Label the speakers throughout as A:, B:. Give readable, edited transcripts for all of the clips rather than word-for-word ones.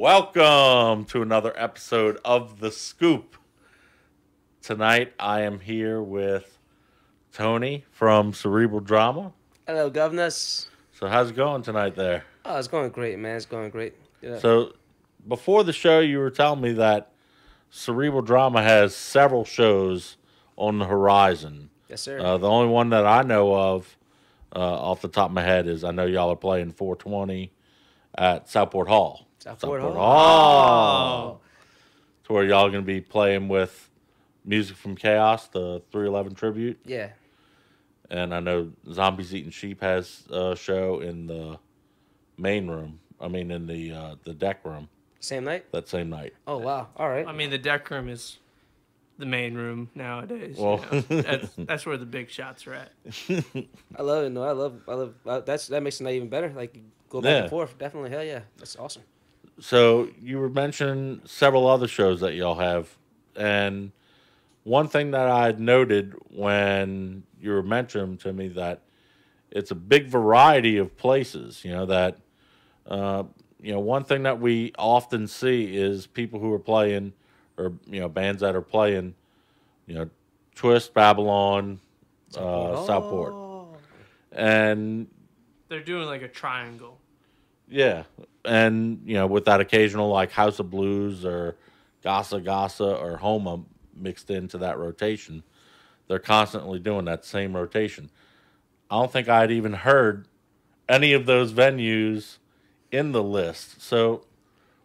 A: Welcome to another episode of The Scoop. Tonight I am here with Tony from Cerebral Drama.
B: Hello, governors.
A: So how's it going tonight there?
B: Oh, it's going great, man. It's going great. Yeah.
A: So before the show you were telling me that Cerebral Drama has several shows on the horizon.
B: Yes, sir.
A: The only one that I know of off the top of my head is I know y'all are playing 420 at Southport Hall.
B: Southport Hall.
A: Hall. To where y'all going to be playing with Music from Chaos, the 311 tribute.
B: Yeah.
A: And I know Zombies Eating Sheep has a show in the main room. I mean, in the deck room.
B: Same night?
A: That same night.
B: Oh, wow. All right.
C: I mean, the deck room is the main room nowadays.
A: Well,
C: that's where the big shots are at.
B: I love it. No, I love. That makes the night even better. Like, go back and forth. Definitely. Hell yeah. That's awesome.
A: So you were mentioning several other shows that y'all have, and one thing that I noted when you were mentioning to me that it's a big variety of places. One thing that we often see is people who are playing, or bands that are playing, Twist, Babylon, Southport, and
C: they're doing like a triangle.
A: Yeah, and with that occasional like House of Blues or Gasa or Homa mixed into that rotation, they're constantly doing that same rotation. I don't think I'd even heard any of those venues in the list. So,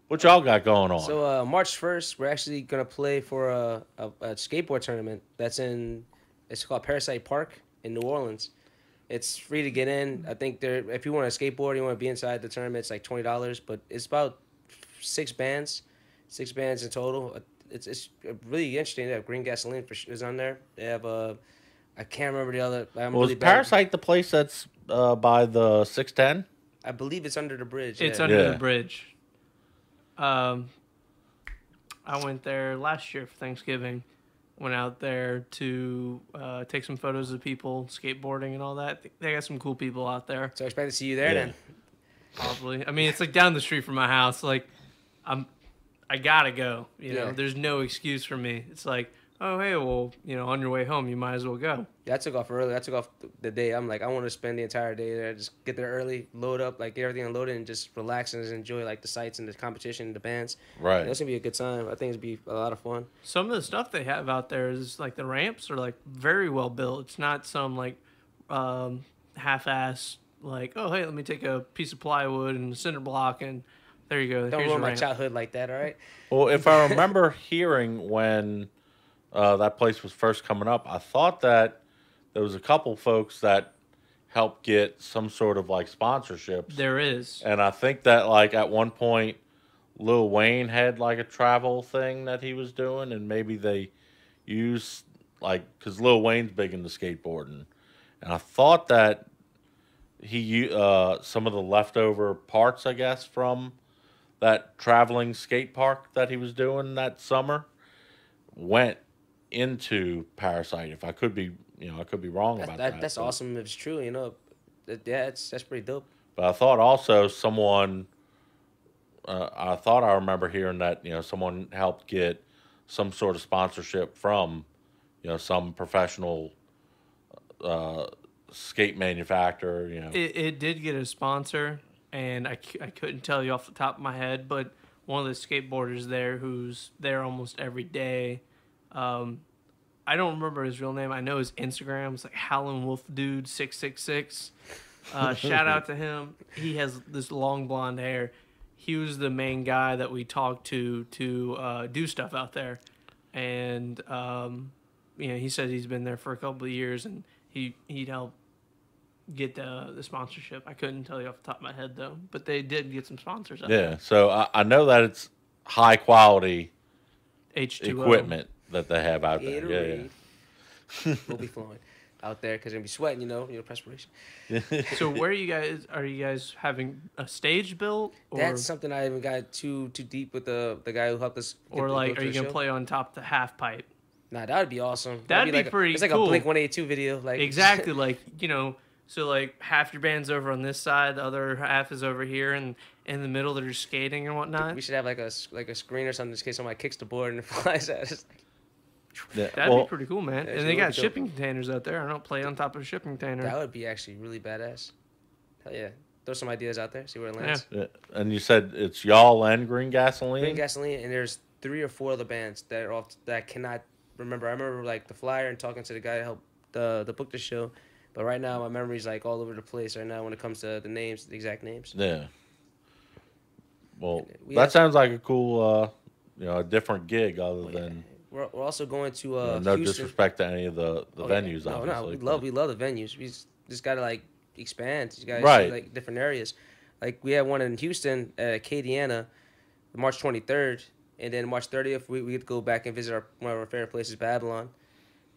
A: what y'all got going on?
B: So March 1st, we're actually gonna play for a skateboard tournament it's called Parasite Park in New Orleans. It's free to get in. I think if you want to skateboard, you want to be inside the tournament, it's like $20. But it's about six bands in total. It's really interesting. They have Green Gasoline is on there. They have I can't remember the other.
A: Is Parasite the place that's by the 610?
B: I believe it's under the bridge.
C: It's under the bridge. I went there last year for Thanksgiving. Went out there to take some photos of people skateboarding and all that. They got some cool people out there.
B: So I expect to see you there then.
C: Probably. I mean, it's like down the street from my house. Like, I gotta go. There's no excuse for me. It's like, oh hey, well, on your way home, you might as well go.
B: Yeah, I took off early. I took off the day. I'm like, I want to spend the entire day there. Just get there early, load up, like get everything unloaded, and just relax and just enjoy like the sights and the competition, and the bands.
A: Right.
B: That's gonna be a good time. I think it'll be a lot of fun.
C: Some of the stuff they have out there is like the ramps are like very well built. It's not some like half-ass like, oh hey, let me take a piece of plywood and a cinder block and there you go.
B: Don't ruin my childhood like that, all right?
A: Well, if I remember hearing when that place was first coming up, I thought that there was a couple folks that helped get some sort of like sponsorships.
C: There is.
A: And I think that like at one point Lil Wayne had like a travel thing that he was doing, and maybe they used like, because Lil Wayne's big into skateboarding, and I thought that he some of the leftover parts, I guess, from that traveling skate park that he was doing that summer went into Parasite. If I could be, I could be wrong about that.
B: That's awesome if it's true. Yeah, that's pretty dope.
A: But I thought also someone, I thought I remember hearing that someone helped get some sort of sponsorship from, some professional skate manufacturer.
C: It did get a sponsor, and I couldn't tell you off the top of my head, but one of the skateboarders there who's there almost every day. I don't remember his real name. I know his Instagram is like Howlin' Wolf Dude 666. Shout out to him. He has this long blonde hair. He was the main guy that we talked to do stuff out there, and he said he's been there for a couple of years, and he'd help get the sponsorship. I couldn't tell you off the top of my head though, but they did get some sponsors out there.
A: Yeah, so I know that it's high quality
C: H2O
A: equipment that they have out there. Yeah.
B: We'll be flowing out there because they're gonna be sweating, perspiration.
C: So where are you guys having a stage built? Or,
B: that's something I haven't got too deep with the guy who helped us.
C: Or like, are you gonna play on top of the half pipe?
B: Nah, that would be awesome.
C: That'd be
B: like
C: pretty
B: It's like
C: cool.
B: a Blink-182 video, like
C: exactly, like So like half your band's over on this side, the other half is over here, and in the middle they're just skating and whatnot.
B: We should have like a screen or something in case somebody kicks the board and it flies at us.
A: Yeah,
C: That'd
A: well,
C: be pretty cool, man.
B: Yeah,
C: And
B: it
C: they
B: would
C: got
B: be dope.
C: shipping containers out there. I don't play on top of a shipping container.
B: That would be actually really badass. Hell yeah. Throw some ideas out there, see where it lands.
A: yeah, and you said it's y'all and Green Gasoline.
B: Green Gasoline, and there's 3 or 4 other bands that are off that I cannot remember. I remember like the flyer and talking to the guy that helped the book the show, but right now my memory's like all over the place right now when it comes to the names, the exact names.
A: Yeah. Well,
B: We
A: that
B: have-
A: sounds like a cool, a different gig other
B: Oh, yeah.
A: than
B: We're also going to
A: no
B: Houston.
A: disrespect to any of the
B: Oh, yeah.
A: venues.
B: No,
A: obviously,
B: we love the venues. We just gotta like expand. You gotta
A: Right.
B: see like different areas. Like we have one in Houston at Acadiana, March 23rd, and then March 30th we get to go back and visit one of our favorite places, Babylon,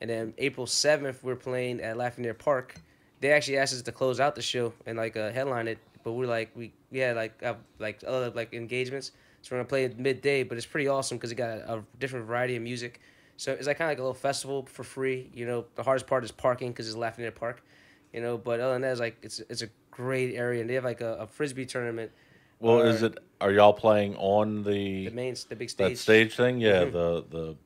B: and then April 7th we're playing at Lafayette Park. They actually asked us to close out the show and like headline it, but we're like we had like other like engagements, so we're gonna play at midday. But it's pretty awesome because it got a different variety of music. So it's like kind of like a little festival for free. You know, the hardest part is parking because it's Lafayette Park. You know, but other than that, it's like it's a great area, and they have like a frisbee tournament.
A: Well, is it? Are y'all playing on
B: the big
A: that
B: stage?
A: stage thing? Yeah,
B: Mhm.
A: the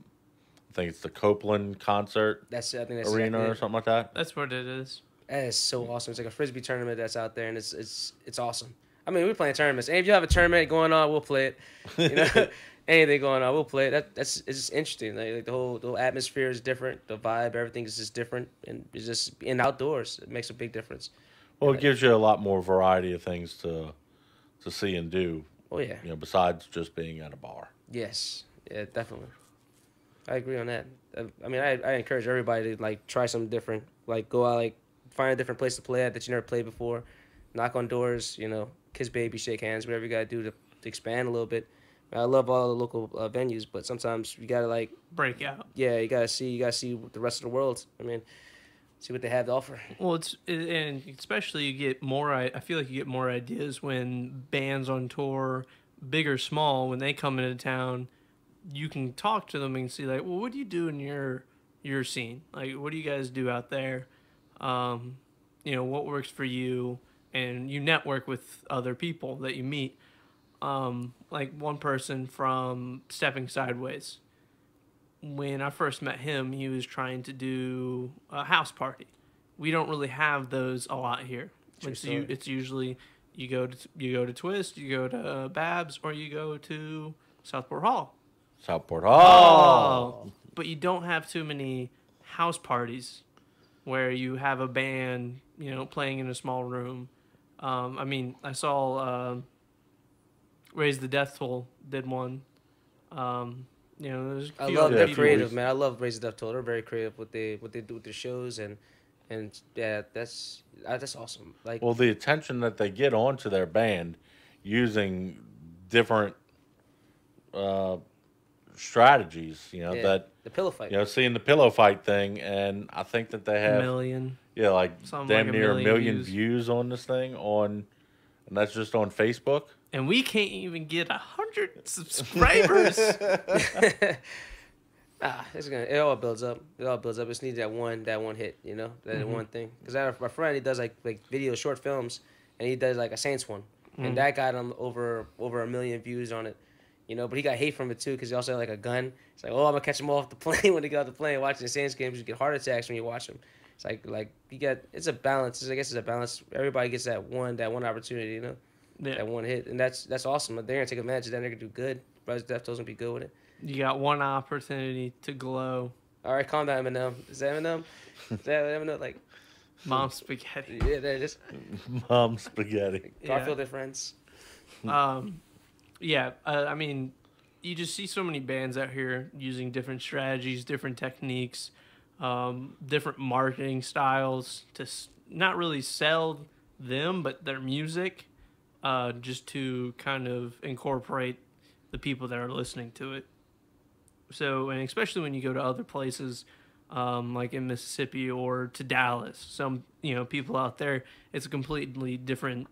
A: I think it's the Copeland concert
B: I think that's
A: arena
B: exactly
A: or
B: it.
A: something like that.
C: That's what it is.
B: That is so awesome. It's like a frisbee tournament that's out there, and it's awesome. I mean, we're playing tournaments. And if you have a tournament going on, we'll play it. You know, anything going on, we'll play it. It's just interesting. Like the whole atmosphere is different. The vibe, everything is just different, and it's just in outdoors. It makes a big difference.
A: Well, it gives you a lot more variety of things to see and do.
B: Oh yeah.
A: Besides just being at a bar.
B: Yes. Yeah, definitely. I agree on that. I mean, I encourage everybody to like try something different. Like go out, like find a different place to play at that you never played before. Knock on doors, kiss baby, shake hands, whatever you gotta do to expand a little bit. I love all the local venues, but sometimes you gotta like,
C: Break out.
B: yeah, you gotta see the rest of the world. I mean, see what they have to offer.
C: Well, and especially you get more. I feel like you get more ideas when bands on tour, big or small, when they come into town, you can talk to them and see like, well, what do you do in your scene? Like, what do you guys do out there? What works for you, and you network with other people that you meet. Like one person from Stepping Sideways. When I first met him, he was trying to do a house party. We don't really have those a lot here.
B: True
C: It's,
B: story.
C: it's usually you go to Twist, you go to Babs, or you go to Southport Hall.
A: Southport Hall.
C: But you don't have too many house parties where you have a band, playing in a small room. I saw Raise the Death Toll did one. There's a
B: I
C: few
B: love
C: other
B: they're
C: people.
B: creative, man. I love Raise the Death Toll. They're very creative what they do with their shows and yeah, that's awesome. Like
A: Well, the attention that they get onto their band using different strategies, that
B: the pillow fight.
A: seeing the pillow fight thing, and I think that they have
C: Million.
A: like
C: Something
A: damn
C: like a
A: near a
C: million
A: million
C: views.
A: views on this thing and that's just on Facebook.
C: And we can't even get 100 subscribers.
B: It all builds up. It all builds up. It just needs that one hit, that one thing. Because my friend, he does like video short films, and he does like a Saints one, and that got him over 1 million views on it, But he got hate from it too because he also had like a gun. It's like, oh, I'm gonna catch him off the plane when they get off the plane watching the Saints games. You get heart attacks when you watch them. It's like it's a balance. I guess it's a balance. Everybody gets that one opportunity,
C: Yeah.
B: that one hit, and that's awesome. They're gonna take advantage of that. They're gonna do good. Rise Death Toll's gonna be good with it.
C: You got one opportunity to glow.
B: All right, calm down, Eminem. Is that Eminem? Is that Eminem? Like,
C: Mom spaghetti.
B: yeah, that is.
A: Mom spaghetti.
B: Garfield and Friends.
C: You just see so many bands out here using different strategies, different techniques, different marketing styles to not really sell them, but their music, just to kind of incorporate the people that are listening to it. So, and especially when you go to other places, like in Mississippi or to Dallas, some people out there, it's a completely different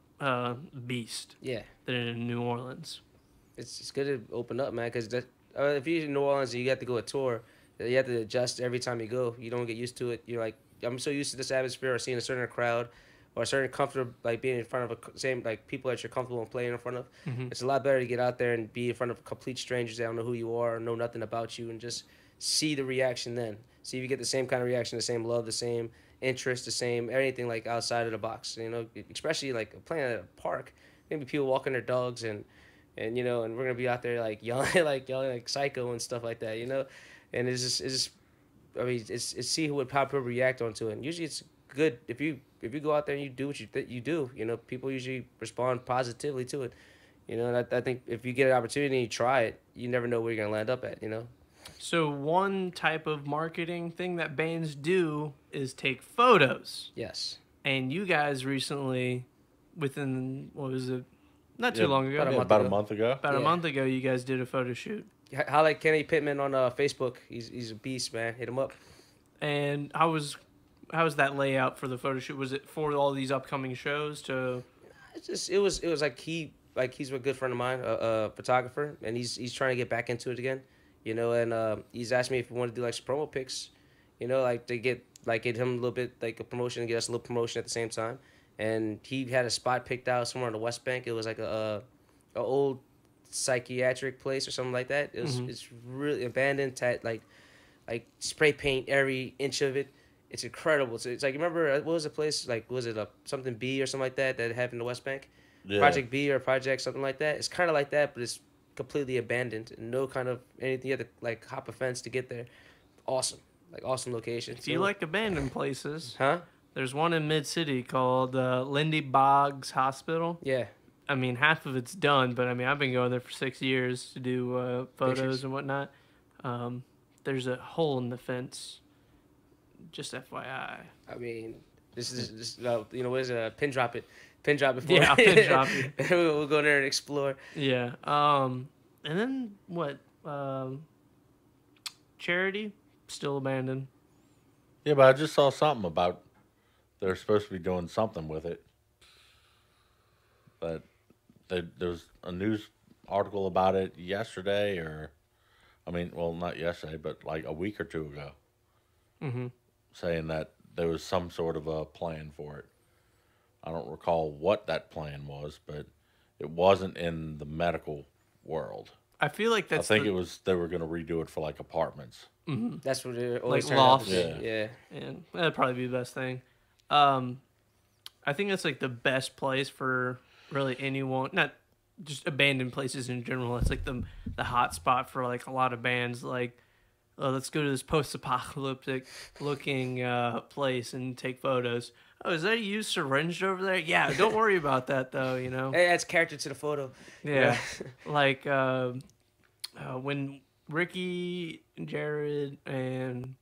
C: beast
B: Yeah,
C: than in New Orleans.
B: it's good to open up, man. Because if you're in New Orleans and you have to go a tour, you have to adjust every time you go. You don't get used to it. You're like, I'm so used to this atmosphere or seeing a certain crowd, or a certain comfortable like being in front of a same like people that you're comfortable in playing in front of.
C: Mm-hmm.
B: It's a lot better to get out there and be in front of complete strangers that don't know who you are, know nothing about you, and just see the reaction then. See if you get the same kind of reaction, the same love, the same interest, the same anything like outside of the box. You know, especially like playing at a park. Maybe people walking their dogs and you know, and we're gonna be out there like yelling like psycho and stuff like that. You know, and it's just I mean it's see how people react onto it. And usually it's good if you go out there and you do what you do. You know, people usually respond positively to it. You know, and I think if you get an opportunity and you try it, you never know where you're gonna land up at. You know.
C: So one type of marketing thing that bands do is take photos.
B: Yes.
C: And you guys recently, within what was it? Not too long ago.
A: About a month ago.
C: About a month ago, you guys did a photo shoot.
B: Highlight Kenny Pittman on Facebook. He's a beast, man. Hit him up.
C: And how was that layout for the photo shoot? Was it for all these upcoming shows to?
B: It was like he's a good friend of mine, a photographer, and he's trying to get back into it again, you know. And he's asked me if we want to do like some promo pics, you know, like to get him a little bit like a promotion and get us a little promotion at the same time. And he had a spot picked out somewhere on the West Bank. It was like a old psychiatric place or something like that. It was It's really abandoned, like spray paint every inch of it. It's incredible. So it's like, remember what was the place like? Was it something B or something like that happened in the West Bank?
A: Yeah.
B: Project B or Project something like that. It's kind of like that, but it's completely abandoned and no kind of anything. You have to like hop a fence to get there. Awesome, like awesome location.
C: If you like abandoned places,
B: huh?
C: There's one in Mid City called Lindy Boggs Hospital.
B: Yeah.
C: I mean, half of it's done, but I mean, I've been going there for 6 years to do photos
B: Pictures.
C: and whatnot. There's a hole in the fence. Just FYI.
B: I mean, this is you know, what is it? Pin drop it. Pin drop it for
C: Yeah, I'll pin drop you.
B: We'll go there and explore.
C: Yeah. And then what? Charity still abandoned.
A: Yeah, but I just saw something about they're supposed to be doing something with it. But there was a news article about it yesterday, not yesterday, but like a week or two ago, saying that there was some sort of a plan for it. I don't recall what that plan was, but it wasn't in the medical world.
C: I feel like
A: I think it was they were going to redo it for like apartments.
C: Mm-hmm.
B: That's what it always
C: Like
B: turned out to
C: lofts.
B: be. Yeah.
C: And that'd probably be the best thing. I think that's like the best place for really anyone, not just abandoned places in general. It's like the hot spot for like a lot of bands. Like, let's go to this post-apocalyptic looking place and take photos. Oh, is that a used syringe over there? Yeah, don't worry about that though. You know.
B: It adds character to the photo.
C: Yeah, like when Ricky, Jared, and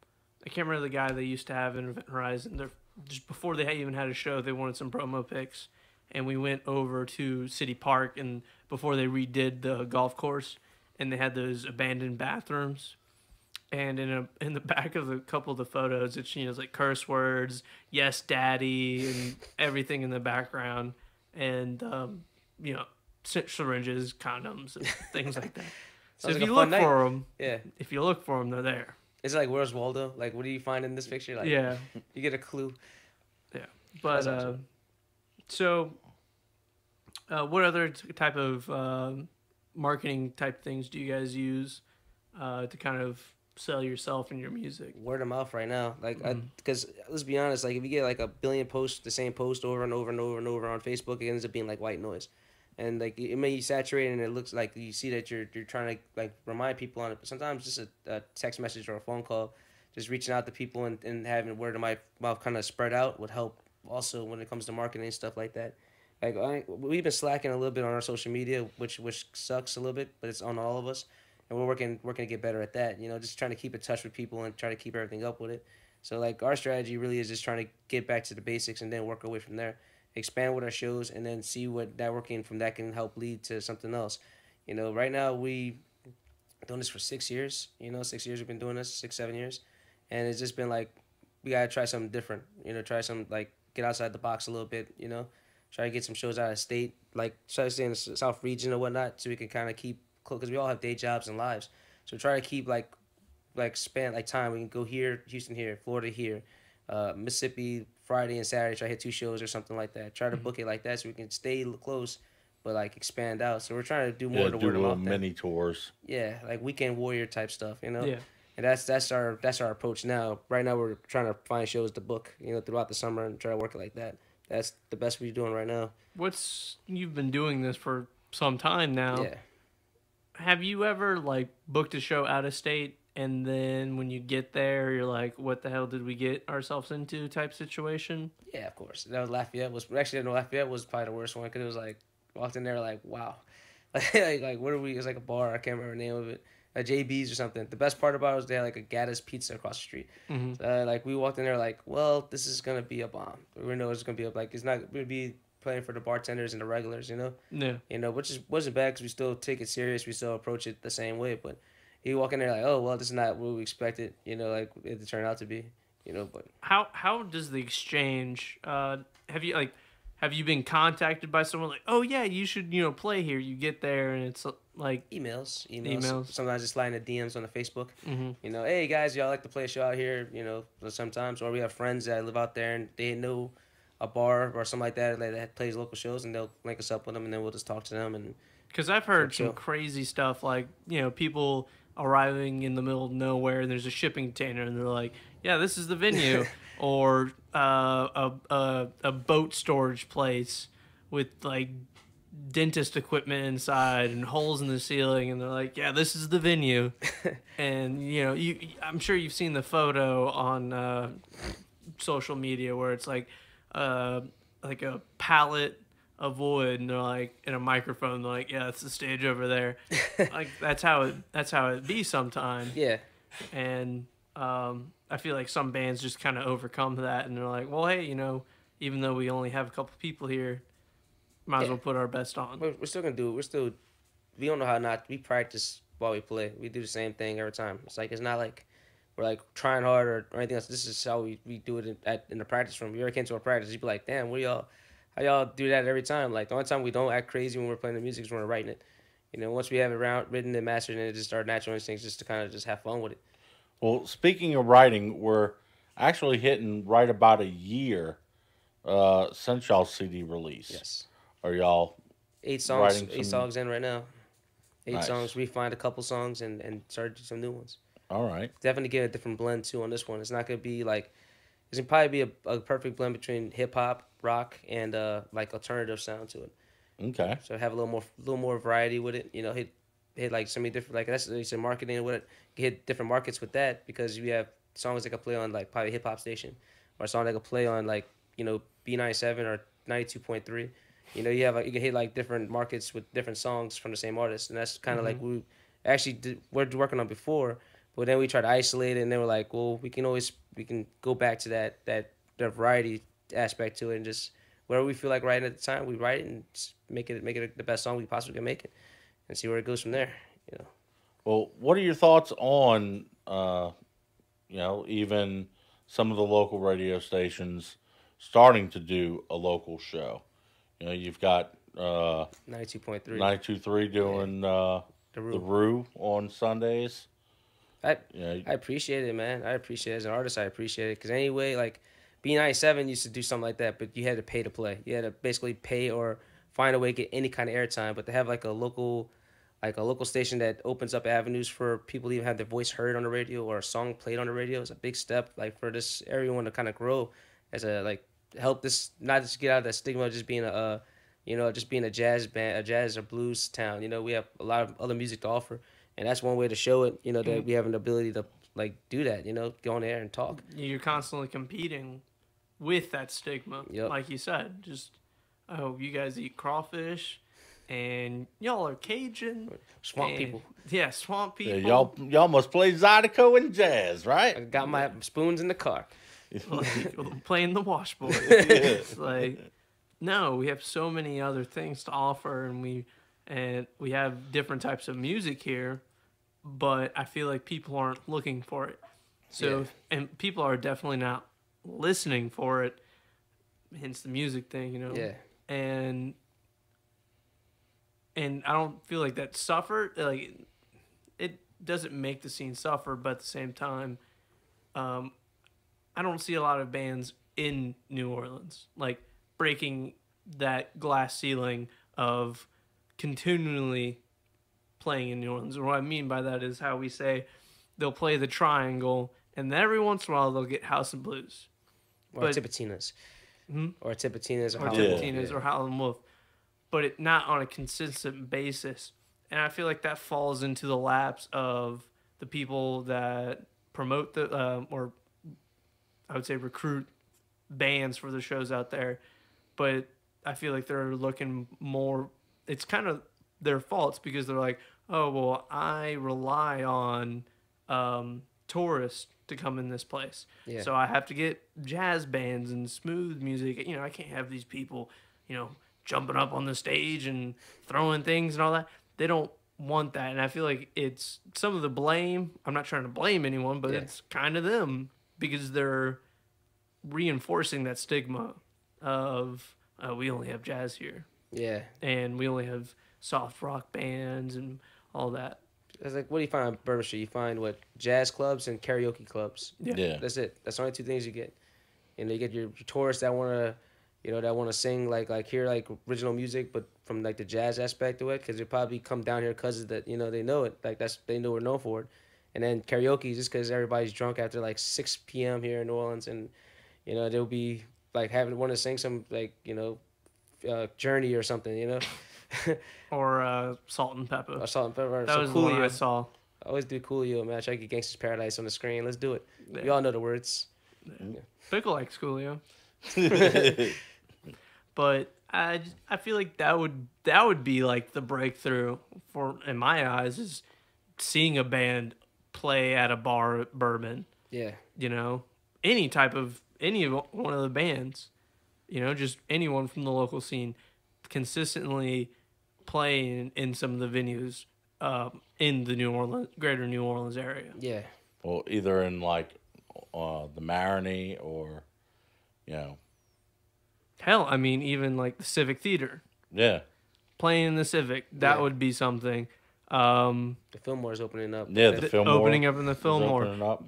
C: I can't remember the guy they used to have in Event Horizon. They're just before they even had a show, they wanted some promo pics, and we went over to City Park, and before they redid the golf course, and they had those abandoned bathrooms, and in the back of a couple of the photos, it's it's like curse words, yes, daddy, and everything in the background, and syringes, condoms, and things like that. So
B: Sounds
C: if
B: like
C: you
B: a fun
C: look
B: night.
C: for them,
B: Yeah.
C: if you look for them, they're there.
B: It's like, where's Waldo? Like, what do you find in this picture? Like,
C: Yeah.
B: You get a clue.
C: Yeah, but
B: That's awesome.
C: So what other type of marketing type things do you guys use to kind of sell yourself and your music?
B: Word of mouth right now. Like, because let's be honest, like if you get like a billion posts, the same post over and over and over and over on Facebook, it ends up being like white noise. And like it may be saturated, and it looks like you see that you're trying to like remind people on it. But sometimes just a text message or a phone call, just reaching out to people and having word of mouth kind of spread out would help. Also, when it comes to marketing and stuff like that, like we've been slacking a little bit on our social media, which sucks a little bit, but it's on all of us, and we're working to get better at that. You know, just trying to keep in touch with people and try to keep everything up with it. So like our strategy really is just trying to get back to the basics and then work our way from there. Expand with our shows and then see what networking from that can help lead to something else. You know, right now we doing this for 6 years. 6 years we've been doing this, 6-7 years, and it's just been like we gotta try something different. Try some like get outside the box a little bit. Try to get some shows out of state, like try to stay in the South region or whatnot, so we can kind of keep because we all have day jobs and lives. So try to keep like span like time. We can go here, Houston here, Florida here. Mississippi Friday and Saturday. Try to hit 2 shows or something like that. Try to book it like that so we can stay close, but like expand out. So we're trying to do more
A: Yeah,
B: of the
A: do
B: word of
A: little
B: mouth thing.
A: mini tours.
B: Yeah, like weekend warrior type stuff, you know.
C: Yeah.
B: And that's our approach now. Right now we're trying to find shows to book, throughout the summer and try to work it like that. That's the best we're doing right now.
C: You've been doing this for some time now.
B: Yeah.
C: Have you ever like booked a show out of state and then when you get there you're like, what the hell did we get ourselves into type situation?
B: Yeah, of course. That was Lafayette. Lafayette was probably the worst one because it was like walked in there like wow, like what are we? It was like a bar. I can't remember the name of it. JB's or something. The best part about it was they had like a Gaddis pizza across the street.
C: Mm-hmm.
B: So, like we walked in there like, well, this is gonna be a bomb. We know it's gonna be like it's not gonna be playing for the bartenders and the regulars,
C: Yeah.
B: Which wasn't bad because we still take it serious. We still approach it the same way. But you walk in there like, oh well, this is not what we expected. Like it turned out to be. But
C: How does the exchange? Have you been contacted by someone like, oh yeah, you should play here? You get there and it's like
B: emails.
C: Emails.
B: Sometimes just sliding the DMs on the Facebook.
C: mm-hmm.
B: Hey guys, y'all like to play a show out here? Sometimes, or we have friends that live out there and they know a bar or something like that plays local shows, and they'll link us up with them, and then we'll just talk to them. And
C: Because I've heard some
B: chill.
C: crazy stuff like people arriving in the middle of nowhere and there's a shipping container and they're like, yeah, this is the venue, or a boat storage place with like dentist equipment inside and holes in the ceiling, and they're like, yeah, this is the venue. And I'm sure you've seen the photo on social media where it's like a pallet of wood, and they're like in a microphone, they're like, yeah, that's the stage over there. Like that's how it be sometimes.
B: Yeah.
C: And I feel like some bands just kind of overcome that, and they're like, well, hey, even though we only have a couple people here, might as well put our best on.
B: We're still gonna do it. We don't know how not. We practice while we play. We do the same thing every time. It's like it's not like we're like trying hard or anything else. This is how we do it in the practice room. You ever came to a practice, you'd be like, damn, how y'all do that every time? Like the only time we don't act crazy when we're playing the music is when we're writing it. Once we have it written and mastered, and it just our natural instincts just to kind of just have fun with it.
A: Well, speaking of writing, we're actually hitting right about a year since y'all's CD release.
B: Yes.
A: Are y'all
B: 8 songs?
A: writing
B: 8 songs in right now. 8
A: Nice.
B: songs. We find a couple songs and started some new ones.
A: All right.
B: Definitely get a different blend too on this one. It's not gonna be like it's gonna probably be a perfect blend between hip hop, rock, and like alternative sound to it.
A: Okay.
B: So have a little more variety with it. Hit like so many different like that's you said marketing with it. Hit different markets with that because you have songs that can play on like probably a hip hop station, or a song that can play on like B97 or 92.3. You can hit like different markets with different songs from the same artist, and that's kind of like we actually we're working on before. But then we tried to isolate it, and they were like, well, we can go back to that variety aspect to it, and just whatever we feel like writing at the time, we write it and just make it the best song we possibly can make it, and see where it goes from there.
A: Well, what are your thoughts on, even some of the local radio stations starting to do a local show? You've got
B: 92.3.
A: 923 doing the Rue on Sundays.
B: I appreciate it, man. I appreciate it. As an artist, I appreciate it. Because anyway, like, B97 used to do something like that, but you had to pay to play. You had to basically pay or find a way to get any kind of airtime. But to have, like, a local station that opens up avenues for people to even have their voice heard on the radio or a song played on the radio is a big step, like, for this everyone to kind of grow as a, like, help this, not just get out of that stigma of just being a jazz band, a jazz or blues town. We have a lot of other music to offer. And that's one way to show it, that we have an ability to, like, do that, go on air and talk.
C: You're constantly competing with that stigma.
B: Yep.
C: Like you said, just, oh, you guys eat crawfish, and y'all are Cajun.
B: Swamp people.
C: Yeah, swamp people.
A: Yeah, y'all must play Zydeco and jazz, right?
B: I got my spoons in the car.
C: Like, playing the washboard. Like, no, we have so many other things to offer, and we have different types of music here, but I feel like people aren't looking for it. So, and people are definitely not listening for it, hence the music thing,
B: Yeah.
C: And I don't feel like that suffered. Like, it doesn't make the scene suffer, but at the same time, I don't see a lot of bands in New Orleans like breaking that glass ceiling of continually playing in New Orleans. What I mean by that is how we say they'll play the Triangle, and then every once in a while they'll get House and Blues.
B: Or
C: But
B: Tipitinas.
C: Hmm?
B: Or Tipitinas.
C: Or
B: Howlin' Wolf,
C: Tipitinas
B: yeah.
C: or Howlin' Wolf, but not on a consistent basis. And I feel like that falls into the laps of the people that promote or I would say recruit bands for the shows out there. But I feel like they're looking more. It's kind of their faults because they're like, oh well, I rely on tourists to come in this place,
B: Yeah.
C: so I have to get jazz bands and smooth music. I can't have these people, jumping up on the stage and throwing things and all that. They don't want that, and I feel like it's some of the blame. I'm not trying to blame anyone, but
B: Yeah.
C: it's kind of them because they're reinforcing that stigma of we only have jazz here
B: Yeah.
C: and we only have soft rock bands and all that.
B: It's like, what do you find on Bourbon Street? You find jazz clubs and karaoke clubs.
A: Yeah.
B: That's it. That's the only two things you get. You get your tourists that wanna, that wanna sing hear original music, but from the jazz aspect of it, because they probably come down here because that they know it. They know we're known for it. And then karaoke just because everybody's drunk after 6 p.m. here in New Orleans, and they'll be having want to sing some Journey or something.
C: Or Salt and Pepper.
B: Or Salt and Pepper.
C: That was the one I saw.
B: I always do Coolio, man. I try to get Gangsta's Paradise on the screen. Let's do it.
C: Yeah.
B: We all know the words.
C: Pickle likes Coolio. But I feel like that would be like the breakthrough for, in my eyes, is seeing a band play at a bar at Bourbon.
B: Yeah.
C: Any of one of the bands, just anyone from the local scene, consistently playing in some of the venues in the greater New Orleans area.
B: Yeah.
A: Well, either in the Marigny or,
C: Hell, I mean, even the Civic Theater.
A: Yeah.
C: Playing in the Civic, that would be something.
B: The Fillmore's opening up.
A: Yeah, the Fillmore.
C: Opening up in the
A: is
C: Fillmore.
A: opening up.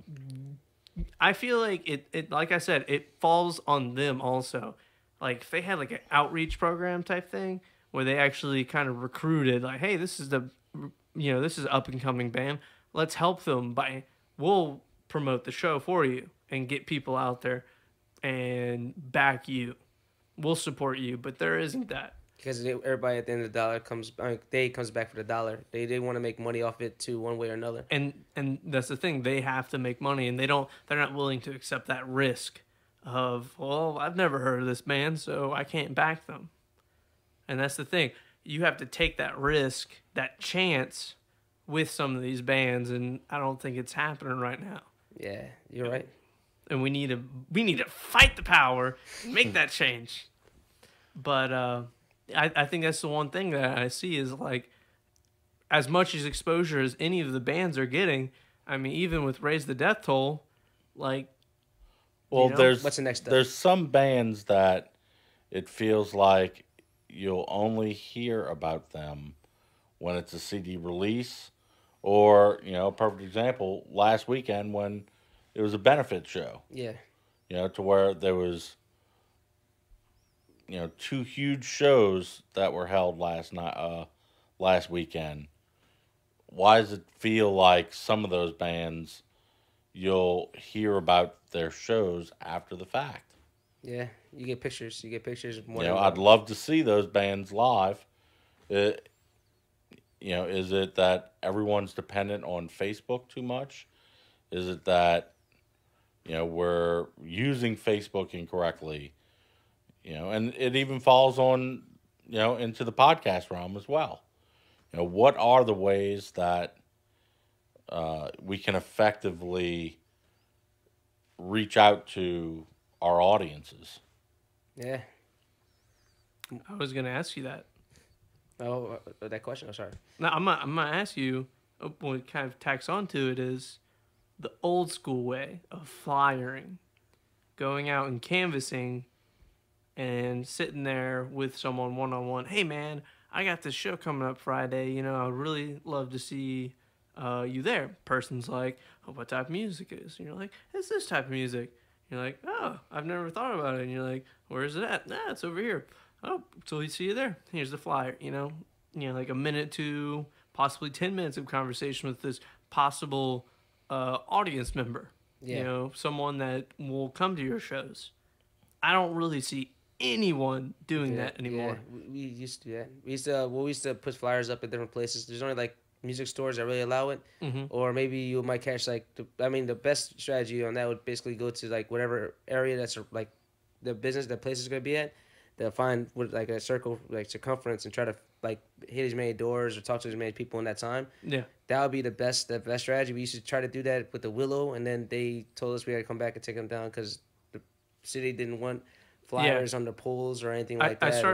C: I feel like it like I said, it falls on them also. If they had an outreach program type thing where they actually kind of recruited, hey, this is this is up and coming band. Let's help them we'll promote the show for you and get people out there and back you. We'll support you, but there isn't that.
B: Because everybody at the end of the dollar comes back for the dollar. They want to make money off it too, one way or another.
C: And that's the thing. They have to make money, and they're not willing to accept that risk of, well, I've never heard of this band, so I can't back them. And that's the thing. You have to take that risk, that chance with some of these bands, and I don't think it's happening right now.
B: Yeah, you're right.
C: And we need to fight the power, make that change. But I think that's the one thing that I see is as much as exposure as any of the bands are getting. I mean, even with Raise the Death Toll,
A: well,
B: what's the next step?
A: There's some bands that it feels like you'll only hear about them when it's a CD release, or a perfect example last weekend when it was a benefit show.
B: Yeah.
A: To where there was, 2 huge shows that were held last weekend. Why does it feel like some of those bands you'll hear about their shows after the fact?
B: Yeah, you get pictures.
A: I'd love to see those bands live. Is it that everyone's dependent on Facebook too much? Is it that we're using Facebook incorrectly? And it even falls on into the podcast realm as well. What are the ways that we can effectively reach out to our audiences?
B: Yeah.
C: I was going to ask you that.
B: Oh, that question. I'm sorry.
C: Now, I'm gonna ask you, what kind of tacks onto it is the old school way of flyering, going out and canvassing and sitting there with someone one-on-one. Hey, man, I got this show coming up Friday. I'd really love to see you there. Person's like, oh, what type of music is? And you're like, it's this type of music. You're like, oh, I've never thought about it. And you're like, where is it at? Nah, it's over here. Oh, so we see you there. Here's the flyer. Like a minute to possibly 10 minutes of conversation with this possible audience member.
B: Yeah.
C: Someone that will come to your shows. I don't really see anyone doing that anymore.
B: Yeah, we used to do that. We used to put flyers up at different places. There's only like music stores that really allow it, or maybe you might catch like the best strategy on that would basically go to like whatever area that's like the place is gonna be at. They'll find with like a circle like circumference and try to like hit as many doors or talk to as many people in that time.
C: Yeah,
B: that would be the best strategy. We used to try to do that with the Willow, and then they told us we had to come back and take them down because the city didn't want flyers on the poles or anything like that.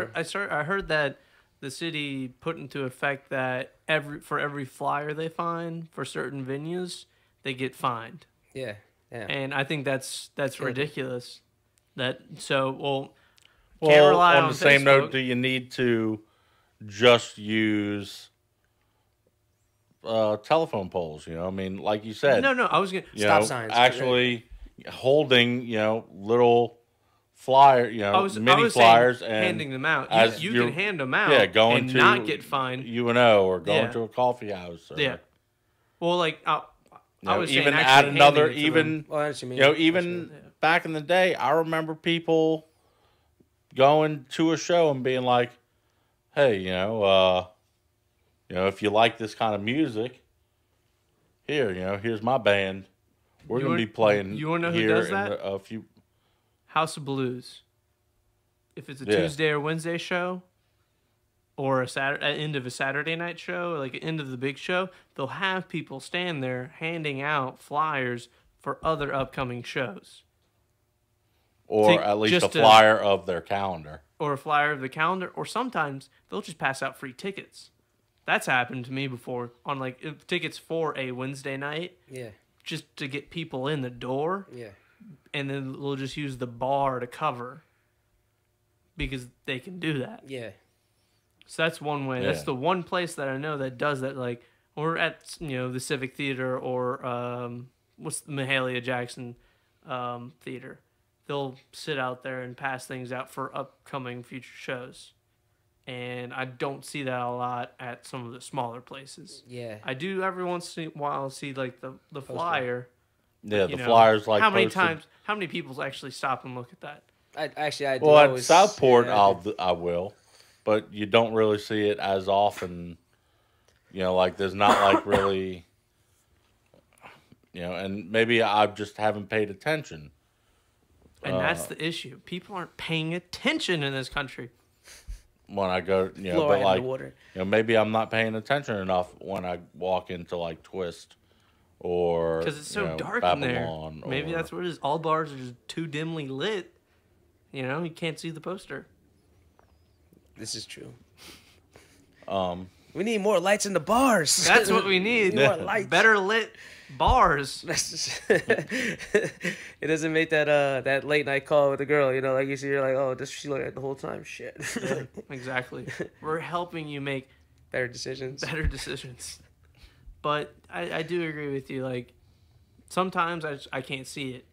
C: I heard that the city put into effect that for every flyer they find for certain venues, they get fined.
B: Yeah.
C: And I think that's ridiculous. Well,
A: on the
C: Facebook.
A: same note, do you need to just use telephone poles? I mean, like you said.
C: No, I was gonna
B: stop signs.
A: Actually, holding little flyer, mini flyers and
C: handing them out. You can hand them out.
A: Yeah, going
C: and
A: to
C: not get fined.
A: UNO or going to a coffee house. Or,
C: yeah. Well, like I was
A: even
C: saying,
A: add another
C: even
A: back in the day, I remember people going to a show and being like, "Hey, if you like this kind of music, here's my band. We're gonna be playing."
C: You want to know who
A: here
C: does that?
A: A few.
C: House of Blues. If it's a Tuesday or Wednesday show, or end of a Saturday night show, like an end of the big show, they'll have people stand there handing out flyers for other upcoming shows.
A: Or at least a flyer of their calendar.
C: Or a flyer of the calendar. Or sometimes they'll just pass out free tickets. That's happened to me before on tickets for a Wednesday night.
B: Yeah.
C: Just to get people in the door.
B: Yeah.
C: And then we'll just use the bar to cover. Because they can do that.
B: Yeah.
C: So that's one way.
A: Yeah.
C: That's the one place that I know that does that. Like, or at the Civic Theater or what's the Mahalia Jackson theater. They'll sit out there and pass things out for upcoming future shows. And I don't see that a lot at some of the smaller places.
B: Yeah.
C: I do every once in a while see like the flyer.
A: Yeah, the flyers like
C: how many
A: posted.
C: times? How many people actually stop and look at that?
B: I do.
A: Well,
B: always,
A: at Southport,
B: yeah,
A: I will, but you don't really see it as often. Like there's not like really, and maybe I just haven't paid attention.
C: And that's the issue. People aren't paying attention in this country.
A: When I go, but like, maybe I'm not paying attention enough when I walk into like Twist or
C: because it's so dark
A: Babylon
C: in there. Maybe that's what it is. All bars are just too dimly lit. You can't see the poster.
B: This is true. We need more lights in the bars.
C: That's what we need.
B: More lights.
C: Better lit bars.
B: It doesn't make that late night call with the girl. Like you see, you're like, oh, does she look at the whole time? Shit.
C: Yeah, exactly. We're helping you make
B: better decisions.
C: But I do agree with you. Like sometimes I can't see it.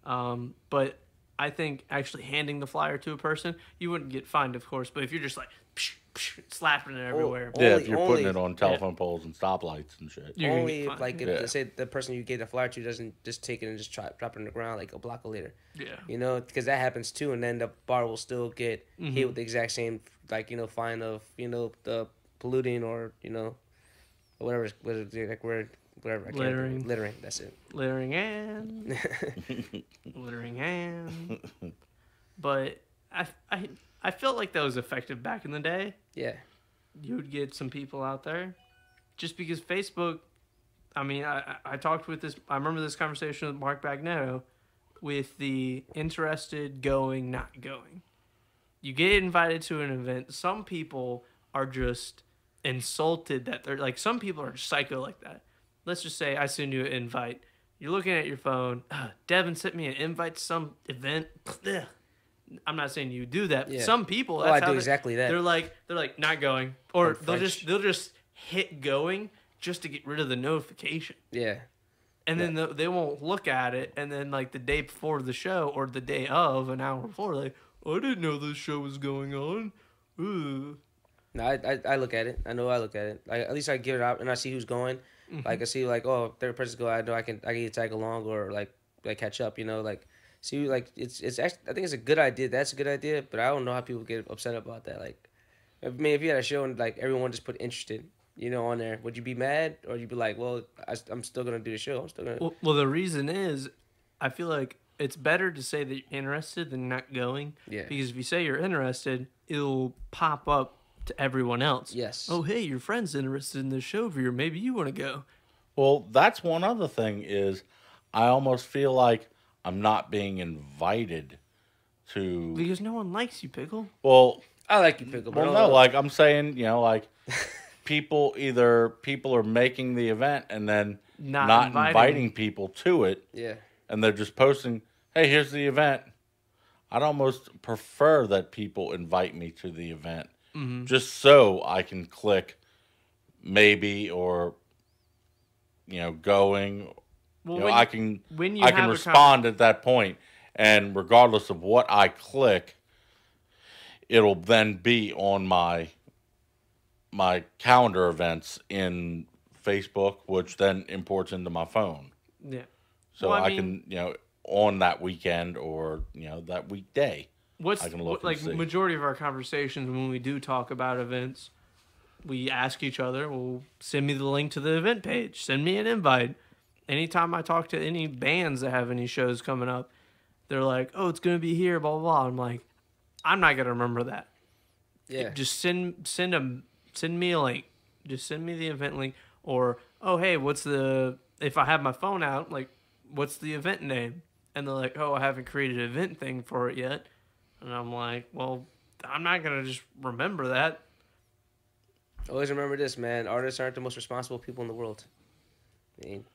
C: But I think actually handing the flyer to a person, you wouldn't get fined, of course. But if you're just like slapping it everywhere,
A: if you're putting it on telephone poles and stoplights and shit.
B: Only if say the person you gave the flyer to doesn't just take it and just drop it on the ground like a block later.
C: Yeah.
B: Because that happens too, and then the bar will still get hit with the exact same fine of the polluting or whatever whatever. Littering. That's it.
C: Littering and littering and. But I felt like that was effective back in the day.
B: Yeah.
C: You would get some people out there, just because Facebook. I mean, I talked with this. I remember this conversation with Mark Bagnetto, with the interested going, not going. You get invited to an event. Some people are just insulted that they're like. Some people are psycho like that. Let's just say I send you an invite. You're looking at your phone. Devin sent me an invite to some event. Ugh. I'm not saying you do that. But some people, that's
B: I do exactly that.
C: They're like not going, or they'll just hit going just to get rid of the notification.
B: Yeah,
C: and then they won't look at it, and then like the day before the show or the day of, an hour before, like, I didn't know this show was going on. Ooh.
B: No, I look at it. I know I look at it. Like, at least I give it out and I see who's going. Like I see like, oh, third person go. I know I can tag along or like catch up. You know, like see like it's actually, I think it's a good idea. That's a good idea, but I don't know how people get upset about that. Like, I mean, if you had a show and like everyone just put interested, you know, on there, would you be mad or you'd be like, well, I'm still gonna do the show. I'm still gonna.
C: Well, the reason is, I feel like it's better to say that you're interested than not going.
B: Yeah.
C: Because if you say you're interested, it'll pop up to everyone else.
B: Yes.
C: Oh, hey, your friend's interested in this show viewer. Maybe you want to go.
A: Well, that's one other thing is I almost feel like I'm not being invited to.
C: Because no one likes you, Pickle.
A: Well,
B: I like you, Pickle.
A: well, no, like I'm saying, you know, like people are making the event and then not inviting people to it,
B: Yeah.
A: and they're just posting, "Hey, here's the event." I'd almost prefer that people invite me to the event, just so I can click maybe or going.
C: Well,
A: I can
C: when you
A: I can
C: have a
A: respond at that point, and regardless of what I click, it'll then be on my calendar events in Facebook, which then imports into my phone.
C: Yeah.
A: So
C: Well, I
A: I
C: mean-
A: can on that weekend or that weekday.
C: What's
A: I can look and
C: like
A: see.
C: majority of our conversations when we do talk about events, we ask each other, well, send me the link to the event page, send me an invite. Anytime I talk to any bands that have any shows coming up, they're like, oh, it's gonna be here, blah blah blah. I'm like, I'm not gonna remember that.
B: Yeah.
C: Just send me a link. Just send me the event link, or oh hey, if I have my phone out, like, what's the event name? And they're like, oh, I haven't created an event thing for it yet. And I'm like, well, I'm not gonna just remember that.
B: Always remember this, man. Artists aren't the most responsible people in the world. I mean,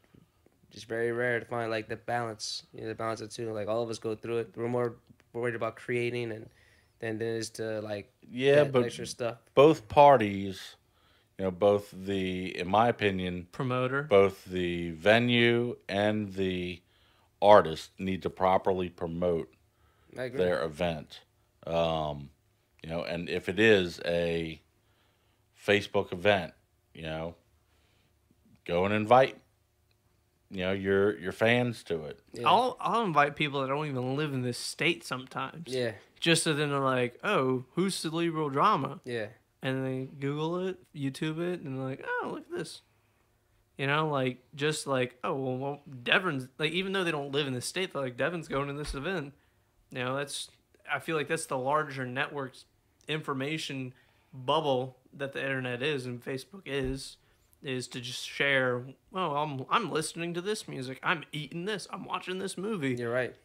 B: just very rare to find like the balance. The balance of two. Like all of us go through it. We're more worried about creating and than it is to like get
A: but
B: extra stuff.
A: both parties, both in my opinion,
C: Promoter.
A: both the venue and the artist need to properly promote
B: I agree.
A: their event. And if it is a Facebook event, go and invite, your fans to it.
B: Yeah.
C: I'll invite people that don't even live in this state sometimes.
B: Yeah.
C: Just so then they're like, oh, who's Cerebral Drama?
B: Yeah.
C: And they Google it, YouTube it, and they're like, oh, look at this. Just like, oh, well, Devon's, like, even though they don't live in the state, they're like, Devon's going to this event. I feel like that's the larger network's information bubble that the internet is and Facebook is to just share, oh, I'm listening to this music. I'm eating this. I'm watching this movie.
B: You're right.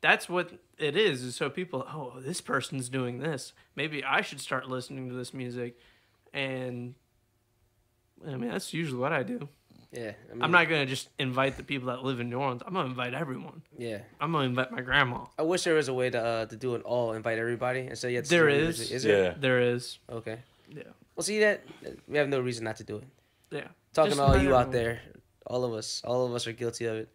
C: That's what it is so people, oh, this person's doing this. Maybe I should start listening to this music. And, I mean, that's usually what I do.
B: Yeah. I mean,
C: I'm not going to just invite the people that live in New Orleans. I'm going to invite everyone.
B: Yeah.
C: I'm going to invite my grandma.
B: I wish there was a way to do an all invite everybody and so you had to
C: There
B: see
C: is.
B: Is
A: Yeah.
B: there?
C: There is.
B: Okay.
C: Yeah.
B: Well, see that we have no reason not to do it.
C: Yeah.
B: Talking
C: Just
B: to all
C: invite
B: you out
C: everyone.
B: there, all of us are guilty of it.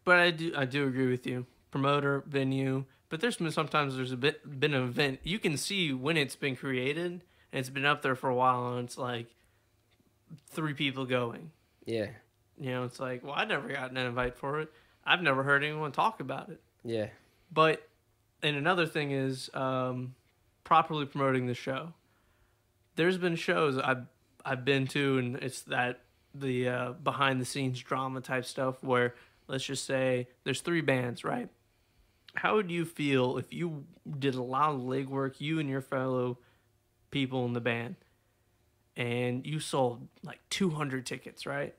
C: But I do agree with you. Promoter, venue. But sometimes there's been an event. You can see when it's been created and it's been up there for a while and it's like 3 people going.
B: Yeah.
C: It's like, well, I never got an invite for it. I've never heard anyone talk about it.
B: Yeah.
C: But, and another thing is properly promoting the show. There's been shows I've been to, and it's the behind the scenes drama type stuff where, let's just say, there's 3 bands, right? How would you feel if you did a lot of legwork, you and your fellow people in the band, and you sold like 200 tickets, right?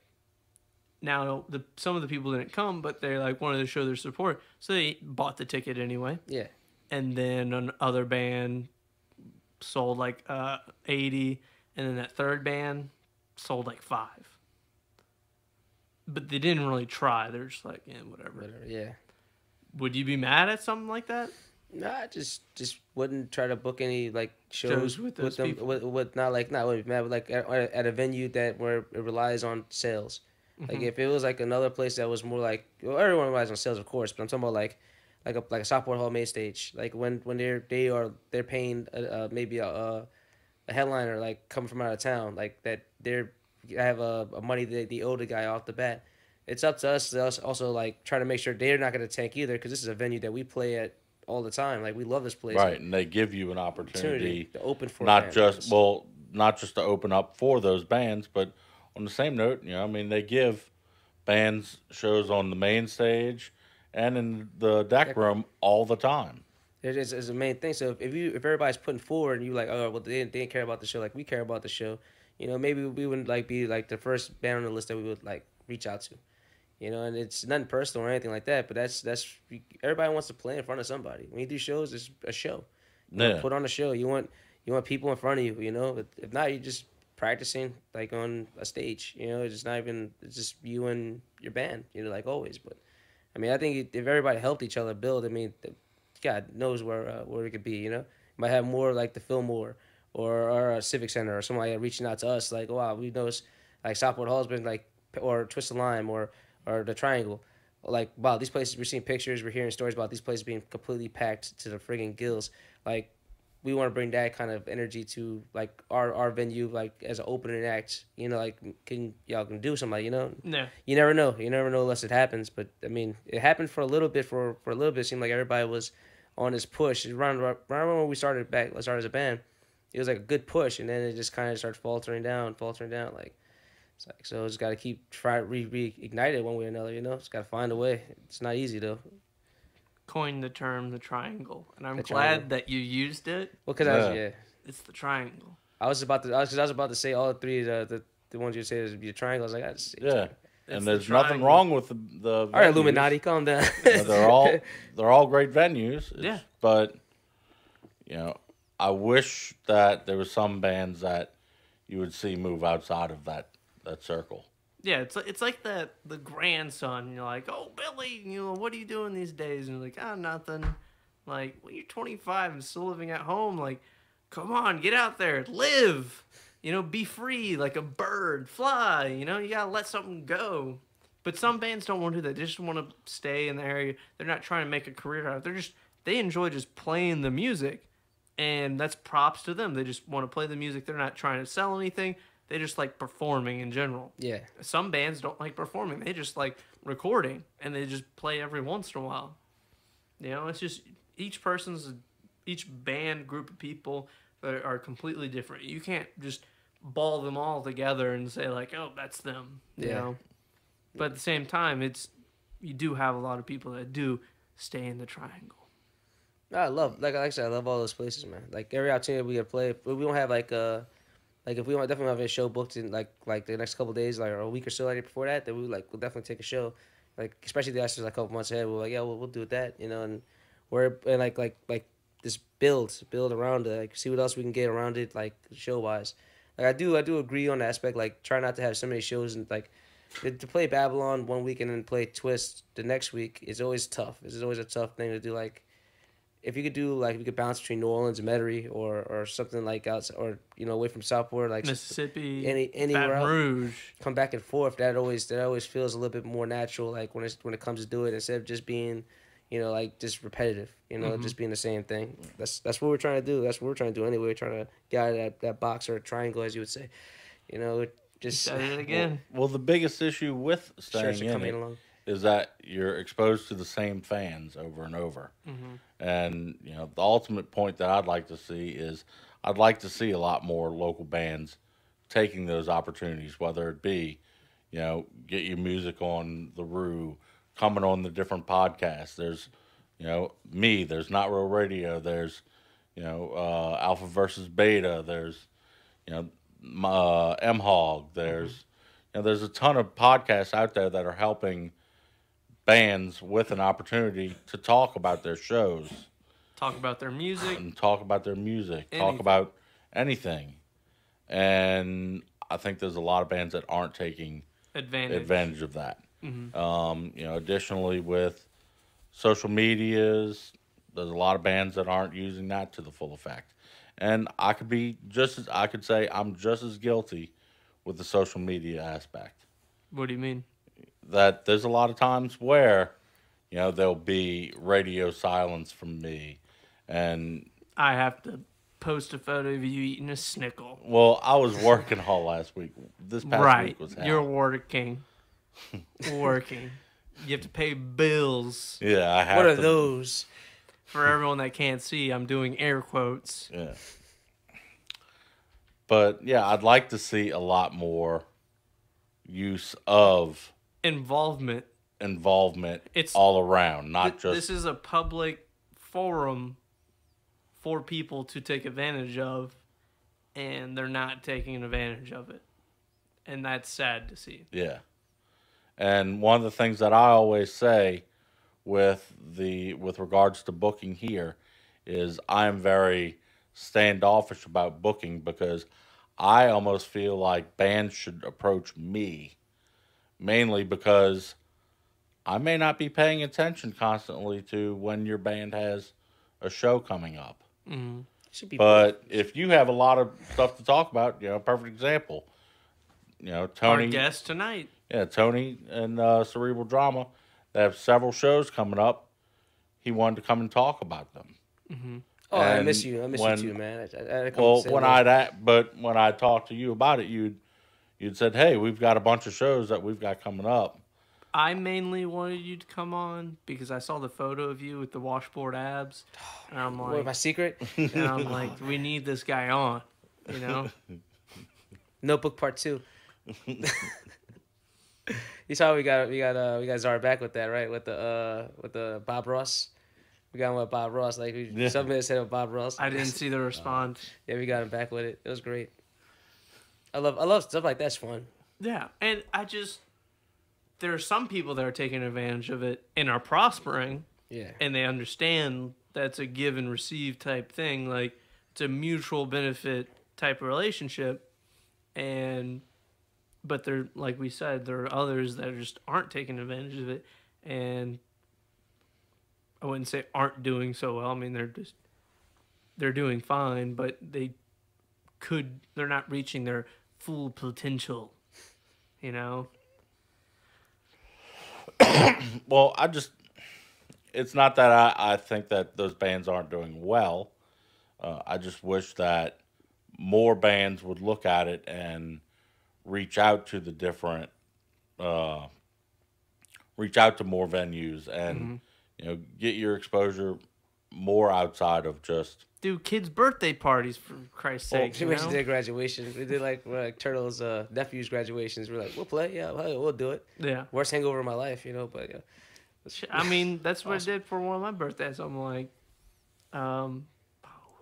C: Now, some of the people didn't come, but they wanted to show their support, so they bought the ticket anyway.
B: Yeah.
C: And then another band sold 80, and then that third band sold 5. But they didn't really try. They're just like, yeah, whatever.
B: Yeah.
C: Would you be mad at something like that?
B: No, I just wouldn't try to book any shows
C: with those
B: them
C: people.
B: with not wouldn't be mad, but at a venue where it relies on sales. Like if it was like another place that was more like, well, everyone relies on sales, of course, but I'm talking about like a Southport Hall main stage. Like when they're paying maybe a headliner like coming from out of town, like that they're have a money that they owe the guy off the bat. It's up to us also like try to make sure they're not going to tank either, because this is a venue that we play at all the time. Like we love this place.
A: Right, and they give you an opportunity
B: To open for
A: not just
B: bands.
A: well, not just to open up for those bands, but on the same note, I mean, they give bands shows on the main stage and in the deck room all the time.
B: It is the main thing. So if everybody's putting forward and you like, oh well, they didn't care about the show like we care about the show, maybe we wouldn't like be like the first band on the list that we would like reach out to. And it's nothing personal or anything like that, but that's everybody wants to play in front of somebody. When you do shows, it's a show.
A: Yeah.
B: Put on a show. You want people in front of you. If not, you're just practicing like on a stage. It's just not even. It's just you and your band. Like always. But I mean, I think if everybody helped each other build, I mean, God knows where it could be. Might have more like the Fillmore or a Civic Center or something like that reaching out to us. Like, wow, we know like Southport Hall's been like, or Twist of Lime or the Triangle. Like, wow, these places, we're seeing pictures, we're hearing stories about these places being completely packed to the friggin' gills. Like, we want to bring that kind of energy to, like, our venue, like, as an opening act. Like, y'all can do something, like,
C: Yeah.
B: You never know. You never know unless it happens. But, I mean, it happened for a little bit. For a little bit, it seemed like everybody was on this push. Around when we started as a band, it was, like, a good push. And then it just kind of started faltering down, like. So just got to keep trying to reignite it one way or another, Just got to find a way. It's not easy, though.
C: Coined the term the triangle, and I'm
B: The
C: glad
B: triangle.
C: that you used it.
B: Well, because
A: Yeah.
C: It's the triangle.
B: I was about to say all three, the ones you say would be a triangle. I was like, I just say
A: Yeah.
B: triangle.
C: It's
A: And
C: the
A: there's nothing
C: triangle.
A: wrong with the
B: All right,
A: venues.
B: Illuminati, calm down.
A: They're all great venues.
C: Yeah.
A: But I wish that there was some bands that you would see move outside of that circle.
C: Yeah, it's like the grandson. You're like, oh Billy, what are you doing these days? And you're like, nothing. Like, well, you're 25 and still living at home. Like, come on, get out there, live. Be free like a bird, fly. You gotta let something go. But some bands don't want to do that. They just want to stay in the area. They're not trying to make a career out of it. They enjoy just playing the music, and that's props to them. They just want to play the music. They're not trying to sell anything. They just like performing in general.
B: Yeah.
C: Some bands don't like performing. They just like recording, and they just play every once in a while. It's just each band group of people are completely different. You can't just ball them all together and say like, oh, that's them.
B: Yeah.
C: But at the same time, you do have a lot of people that do stay in the triangle.
B: I love, like I said, I love all those places, man. Like every opportunity we get to play, if we don't have like if we don't definitely have a show booked in like the next couple of days, like or a week or so before that, then we'll definitely take a show. Like especially the Astros, like a couple months ahead, we're like, yeah, we'll do that, and like just build around it, like see what else we can get around it, like show wise. Like I do agree on the aspect, like try not to have so many shows and like to play Babylon one week and then play Twist the next week is always tough. It's always a tough thing to do. Like if you could do like, if you could bounce between New Orleans and Metairie or something like outside, or away from Southport, like
C: Mississippi,
B: anywhere
C: Baton
B: else,
C: Rouge.
B: come back and forth. That always feels a little bit more natural. Like when it comes to do it, instead of just being, like just repetitive. Just being the same thing. That's what we're trying to do. That's what we're trying to do anyway. We're trying to get out of that box or a triangle, as you would say. Just
C: Said it again.
A: Well, the biggest issue with staying in it
B: along.
A: is that you're exposed to the same fans over and over. And, the ultimate point that I'd like to see is I'd like to see a lot more local bands taking those opportunities, whether it be, get your music on the Roo, coming on the different podcasts. There's, there's Not Real Radio, there's, Alpha versus Beta, there's, M-Hog, there's, there's a ton of podcasts out there that are helping bands with an opportunity to talk about their shows.
C: Talk about their music.
A: And talk about their music.
C: Anything.
A: Talk about anything. And I think there's a lot of bands that aren't taking advantage of that. Additionally, with social medias, there's a lot of bands that aren't using that to the full effect. And I could say I'm just as guilty with the social media aspect.
C: What do you mean?
A: That there's a lot of times where, there'll be radio silence from me. And,
C: I have to post a photo of you eating a snickle.
A: well, I was working all last week. This past
C: Right.
A: week was hell.
C: You're working. Working. You have to pay bills.
A: Yeah, I have
B: What are
A: to.
B: those?
C: For everyone that can't see, I'm doing air quotes.
A: Yeah. But, yeah, I'd like to see a lot more use of
C: Involvement.
A: It's all around, not just...
C: This is a public forum for people to take advantage of, and they're not taking advantage of it. And that's sad to see.
A: Yeah. And one of the things that I always say with regards to booking here is I am very standoffish about booking because I almost feel like bands should approach me, mainly because I may not be paying attention constantly to when your band has a show coming up.
C: Mm-hmm.
B: Should be
A: But if you have a lot of stuff to talk about, perfect example. Tony.
C: Our guest tonight.
A: Yeah, Tony and Cerebral Drama. They have several shows coming up. He wanted to come and talk about them.
C: Mm-hmm.
B: Oh, I
A: And
B: miss you. I miss you too, man.
A: When I talked to you about it, you'd said, "Hey, we've got a bunch of shows that we've got coming up."
C: I mainly wanted you to come on because I saw the photo of you with the washboard abs, and I'm
B: What, my
C: like,
B: secret?
C: we need this guy on,
B: Notebook Part 2. You saw we got Zara back with that, right? With the Bob Ross. We got him with Bob Ross. Like somebody said with Bob Ross.
C: I didn't see the response.
B: Yeah, we got him back with it. It was great. I love stuff like that's fun.
C: Yeah, and there are some people that are taking advantage of it and are prospering.
B: Yeah.
C: And they understand that's a give and receive type thing. Like, it's a mutual benefit type of relationship. But there, like we said, there are others that just aren't taking advantage of it. And I wouldn't say aren't doing so well. I mean, they're doing fine, but they're not reaching their full potential,
A: Well, it's not that I think that those bands aren't doing well. I just wish that more bands would look at it and reach out to reach out to more venues and, get your exposure more outside of just...
C: Do kids' birthday parties, for Christ's sake.
B: We did graduation. We did like Turtle's nephew's graduations. We're like, we'll play. Yeah, we'll do it.
C: Yeah.
B: Worst hangover of my life, but yeah.
C: I mean, that's what I did for one of my birthdays. I'm like, who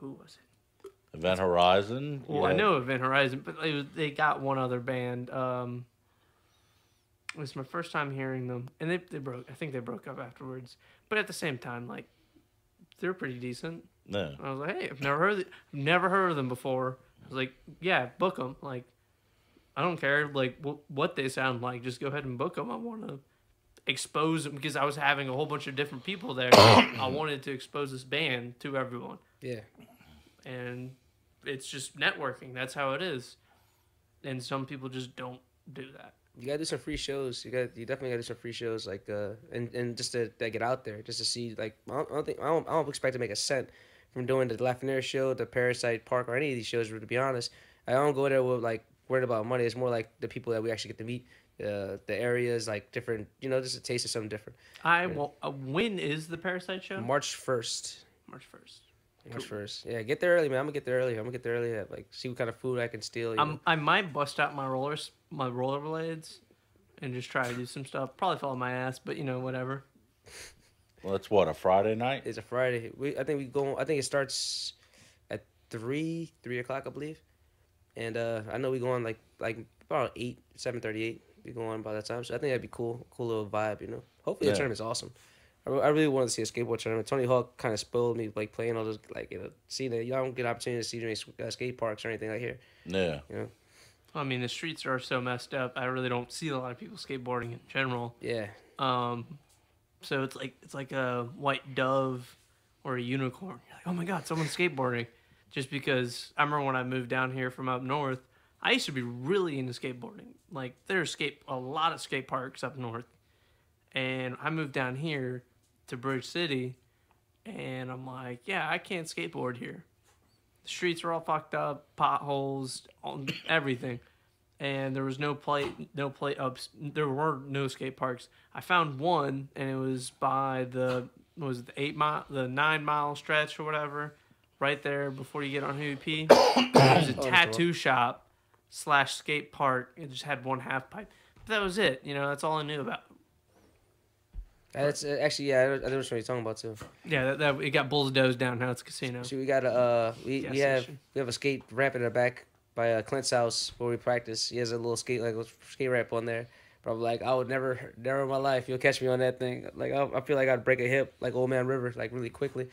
C: was it?
A: Event Horizon.
C: Well, I know Event Horizon, but they got one other band. It was my first time hearing them, and they broke. I think they broke up afterwards. But at the same time, like, they're pretty decent.
A: Yeah.
C: I was like, hey, I've never heard of them before. I was like, yeah, book them. Like, I don't care like what they sound like. Just go ahead and book them. I want to expose them because I was having a whole bunch of different people there. I wanted to expose this band to everyone.
B: Yeah.
C: And it's just networking. That's how it is. And some people just don't do that.
B: You gotta do some free shows. You definitely gotta do some free shows, like and just to get out there, just to see. Like I don't expect to make a cent from doing the Lafreniere show, the Parasite Park, or any of these shows. To be honest, I don't go there with like worried about money. It's more like the people that we actually get to meet, the areas, like different, just a taste of something different.
C: When is the Parasite show?
B: March 1st.
C: March 1st.
B: March 1st. Yeah, get there early, man. I'm gonna get there early. Like, see what kind of food I can steal.
C: I might bust out my rollerblades, and just try to do some stuff. Probably fall on my ass, but whatever.
A: Well, it's what, a Friday night?
B: It's a Friday. I think it starts at 3 o'clock, I believe. And I know we go on like about 7:38. We go on by that time, so I think that'd be cool little vibe. Hopefully the tournament's awesome. I really wanted to see a skateboard tournament. Tony Hawk kind of spoiled me, like playing all those, like seeing that. Y'all don't get opportunity to see any skate parks or anything like here.
A: Yeah.
C: I mean, the streets are so messed up. I really don't see a lot of people skateboarding in general.
B: Yeah.
C: So it's like a white dove or a unicorn. You're like, oh my god, someone's skateboarding. Just because I remember when I moved down here from up north, I used to be really into skateboarding. Like there's a lot of skate parks up north, and I moved down here to Bridge City, and I'm like, yeah, I can't skateboard here. The streets are all fucked up, potholes, everything, and there was no play ups. There were no skate parks. I found one, and it was by the 9 mile stretch or whatever, right there before you get on Huey P. It was a tattoo shop / skate park. It just had one half pipe. But that was it. That's all I knew about.
B: That's actually, yeah, I know what you're talking about too.
C: Yeah, that it got bulldozed down. Now it's a casino.
B: So we got we have a skate ramp in the back by Clint's house where we practice. He has a little skate ramp on there. But I'm like, I would never in my life you'll catch me on that thing. Like I feel like I'd break a hip like Old Man River like really quickly.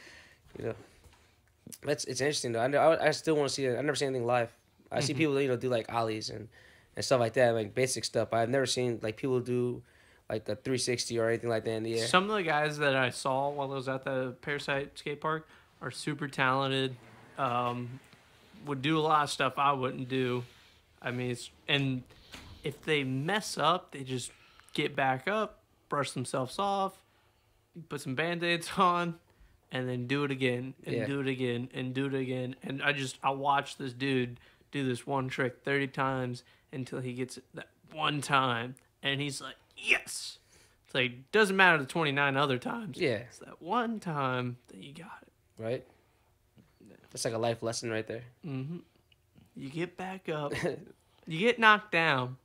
B: It's interesting though. I still want to see it. I never seen anything live. I see people do like ollies and stuff like that, like basic stuff. I've never seen like people do like a 360 or anything like that in the air.
C: Some of the guys that I saw while I was at the Parasite skate park are super talented. Would do a lot of stuff I wouldn't do. I mean, and if they mess up, they just get back up, brush themselves off, put some Band-Aids on, and then do it again, and do it again, and do it again. And I watched this dude do this one trick 30 times until he gets it that one time, and he's like, yes! It's like, doesn't matter the 29 other times.
B: Yeah.
C: It's that one time that you got it.
B: Right? That's like a life lesson right there.
C: Mm-hmm. You get back up. You get knocked down,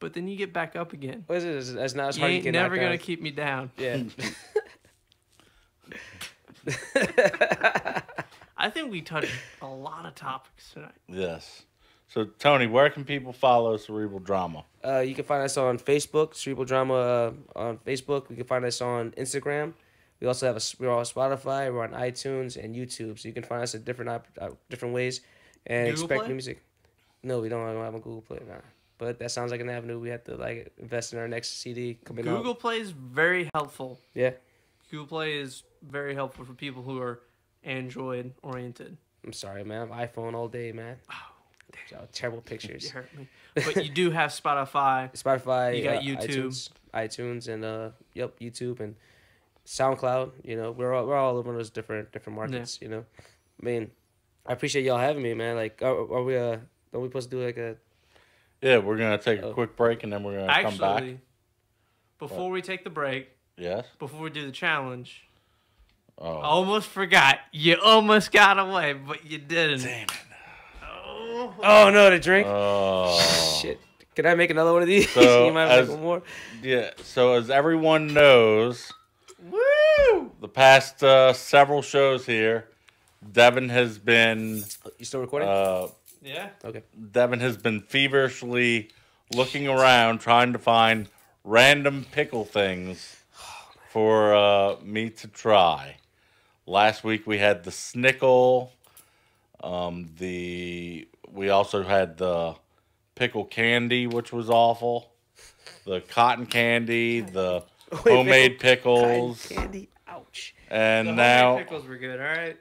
C: but then you get back up again.
B: What is it? That's not as
C: you
B: hard
C: ain't
B: to get
C: never
B: knocked
C: gonna
B: down.
C: keep me down.
B: Yeah.
C: I think we touched a lot of topics tonight.
A: Yes. So, Tony, where can people follow Cerebral Drama?
B: You can find us on Facebook, Cerebral Drama on Facebook. You can find us on Instagram. We also have we're on Spotify, we're on iTunes and YouTube. So you can find us in different ways and
C: Google
B: expect
C: Play?
B: new music. No, we don't have a Google Play now. But that sounds like an avenue we have to like invest in our next CD coming out.
C: Google Play is very helpful.
B: Yeah.
C: Google Play is very helpful for people who are Android oriented.
B: I'm sorry, man. I'm iPhone all day, man. Oh, terrible pictures.
C: You hurt me. But you do have Spotify.
B: Spotify,
C: You got YouTube.
B: iTunes, and YouTube and SoundCloud. We're all over those different markets. I mean, I appreciate y'all having me, man. Like, are we supposed to do like a?
A: Yeah, we're gonna take a quick break and then we're gonna come back.
C: Actually, before we take the break,
A: Yes.
C: before we do the challenge,
A: Oh.
C: I almost forgot. You almost got away, but you didn't.
A: Damn it.
B: Oh no, the drink.
A: Oh.
B: Shit. Can I make another one of these?
A: So,
B: You might make one more.
A: Yeah. So as everyone knows,
C: Woo!
A: the past several shows here, Devin has been
B: You still recording?
C: Yeah.
B: Okay.
A: Devin has been feverishly looking around trying to find random pickle things for me to try. Last week we had the snickle. We also had the pickle candy, which was awful. The cotton candy, the homemade pickles,
B: Cotton candy. Ouch.
A: and
C: The
A: now
C: homemade pickles were good. All right.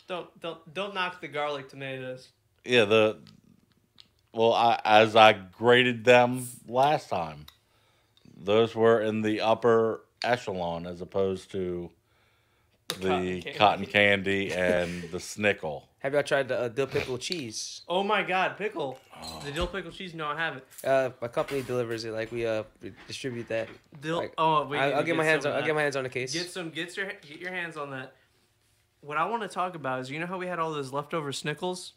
C: Don't knock the garlic tomatoes.
A: yeah as I graded them last time, those were in the upper echelon as opposed to the cotton candy and the snickle.
B: Have y'all tried the dill pickle cheese?
C: Oh my God, pickle! The dill pickle cheese. No, I haven't.
B: My company delivers it. Like we distribute that.
C: Dill.
B: Like,
C: Oh, wait.
B: I'll get my hands on. I'll get my hands on the case.
C: Get your hands on that. What I want to talk about is, how we had all those leftover snickles?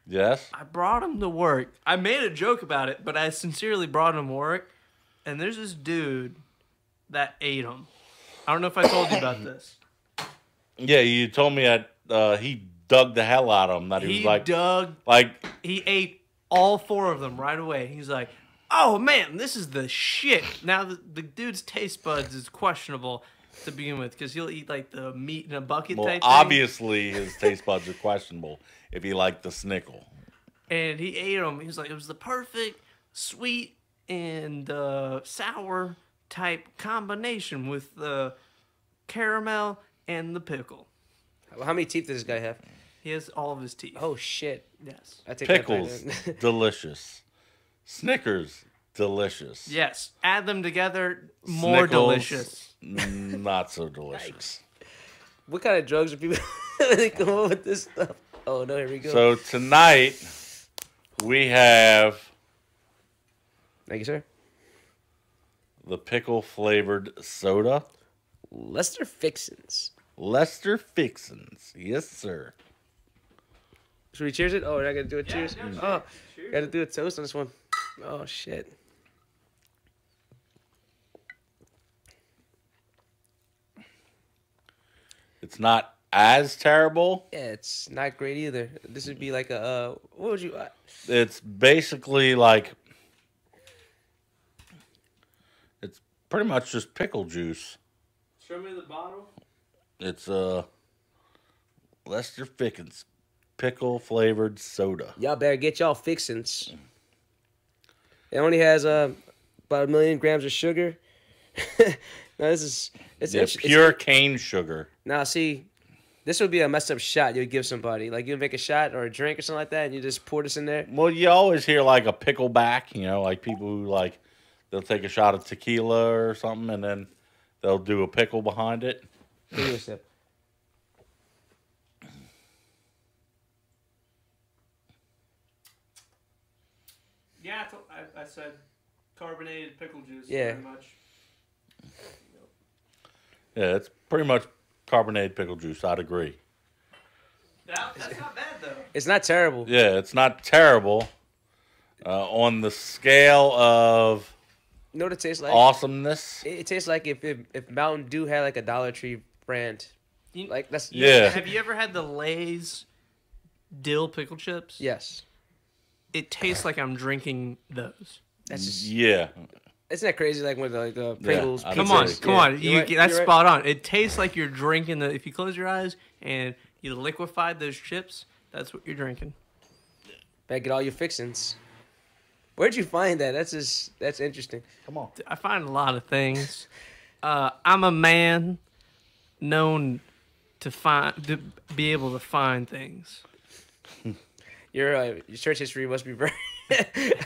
A: Yes.
C: I brought them to work. I made a joke about it, but I sincerely brought them to work. And there's this dude that ate them. I don't know if I told you about this.
A: Yeah, you told me that he dug the hell out of them. That he was
C: He ate all 4 of them right away. He's like, oh man, this is the shit. Now the dude's taste buds is questionable to begin with because he'll eat like the meat in a bucket
A: well,
C: type thing.
A: obviously his taste buds are questionable if he liked the snickle.
C: And he ate them. He was like, it was the perfect sweet and sour type combination with the caramel and the pickle.
B: How many teeth does this guy have?
C: He has all of his teeth.
B: Oh shit!
C: Yes.
B: I take
A: Pickles,
B: that back.
A: delicious. Snickers, delicious.
C: Yes. Add them together, more
A: Snickles,
C: delicious.
A: Not so delicious.
B: What kind of drugs are people they come up with this stuff? Oh no, here we go.
A: So tonight we have
B: Thank you, sir.
A: the pickle flavored soda.
B: Lester Fixins.
A: Lester Fixins. Yes, sir.
B: Should we cheers it? Oh, we're not gonna do a cheers.
C: no,
B: Oh,
C: cheers.
B: gotta do a toast on this one. Oh shit.
A: It's not as terrible.
B: Yeah, it's not great either. This would be like a what would you?
A: It's basically like it's pretty much just pickle juice.
C: Show me the bottle.
A: It's Lester Fixins pickle flavored soda.
B: Y'all better get y'all Fixins. It only has about 1 million grams of sugar. No, it's
A: Pure cane sugar.
B: Now see, this would be a messed up shot you would give somebody. Like you make a shot or a drink or something like that, and you just pour this in there.
A: Well, you always hear like a pickleback, like people who like they'll take a shot of tequila or something, and then they'll do a pickle behind it.
B: Give me a sip.
C: Yeah, I said carbonated pickle juice.
B: Yeah.
C: Pretty much.
A: Yeah, it's pretty much carbonated pickle juice. I'd agree.
C: That's not bad though.
B: It's not terrible.
A: Yeah, it's not terrible. On the scale of
B: You know what it tastes like?
A: awesomeness,
B: It tastes like if Mountain Dew had like a Dollar Tree brand.
C: You-
B: Like that's
A: Yeah.
C: Have you ever had the Lay's dill pickle chips?
B: Yes.
C: It tastes like I'm drinking those.
B: That's just
A: yeah.
B: isn't that crazy? Like with the Pringles.
A: I
C: Come
A: Come
C: on,
A: on,
C: come on.
B: You're right,
C: That's
B: you're right.
C: spot on. It tastes like you're drinking the. If you close your eyes and you liquefied those chips, that's what you're drinking.
B: Better get all your Fixins. Where'd you find that? That's interesting.
A: Come on.
C: I find a lot of things. I'm a man known to be able to find things.
B: Your church history must be very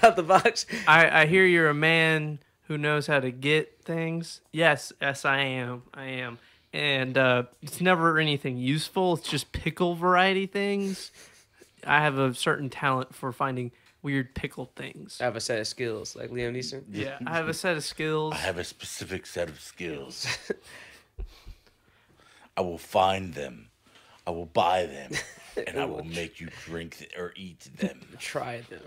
B: out the box.
C: I hear you're a man who knows how to get things. Yes, I am. And it's never anything useful. It's just pickle variety things. I have a certain talent for finding weird pickled things.
B: I have a set of skills like Liam Neeson.
C: Yeah, I have a set of skills.
A: I have a specific set of skills. I will find them. I will buy them. And I will make you drink or eat them.
B: Try them.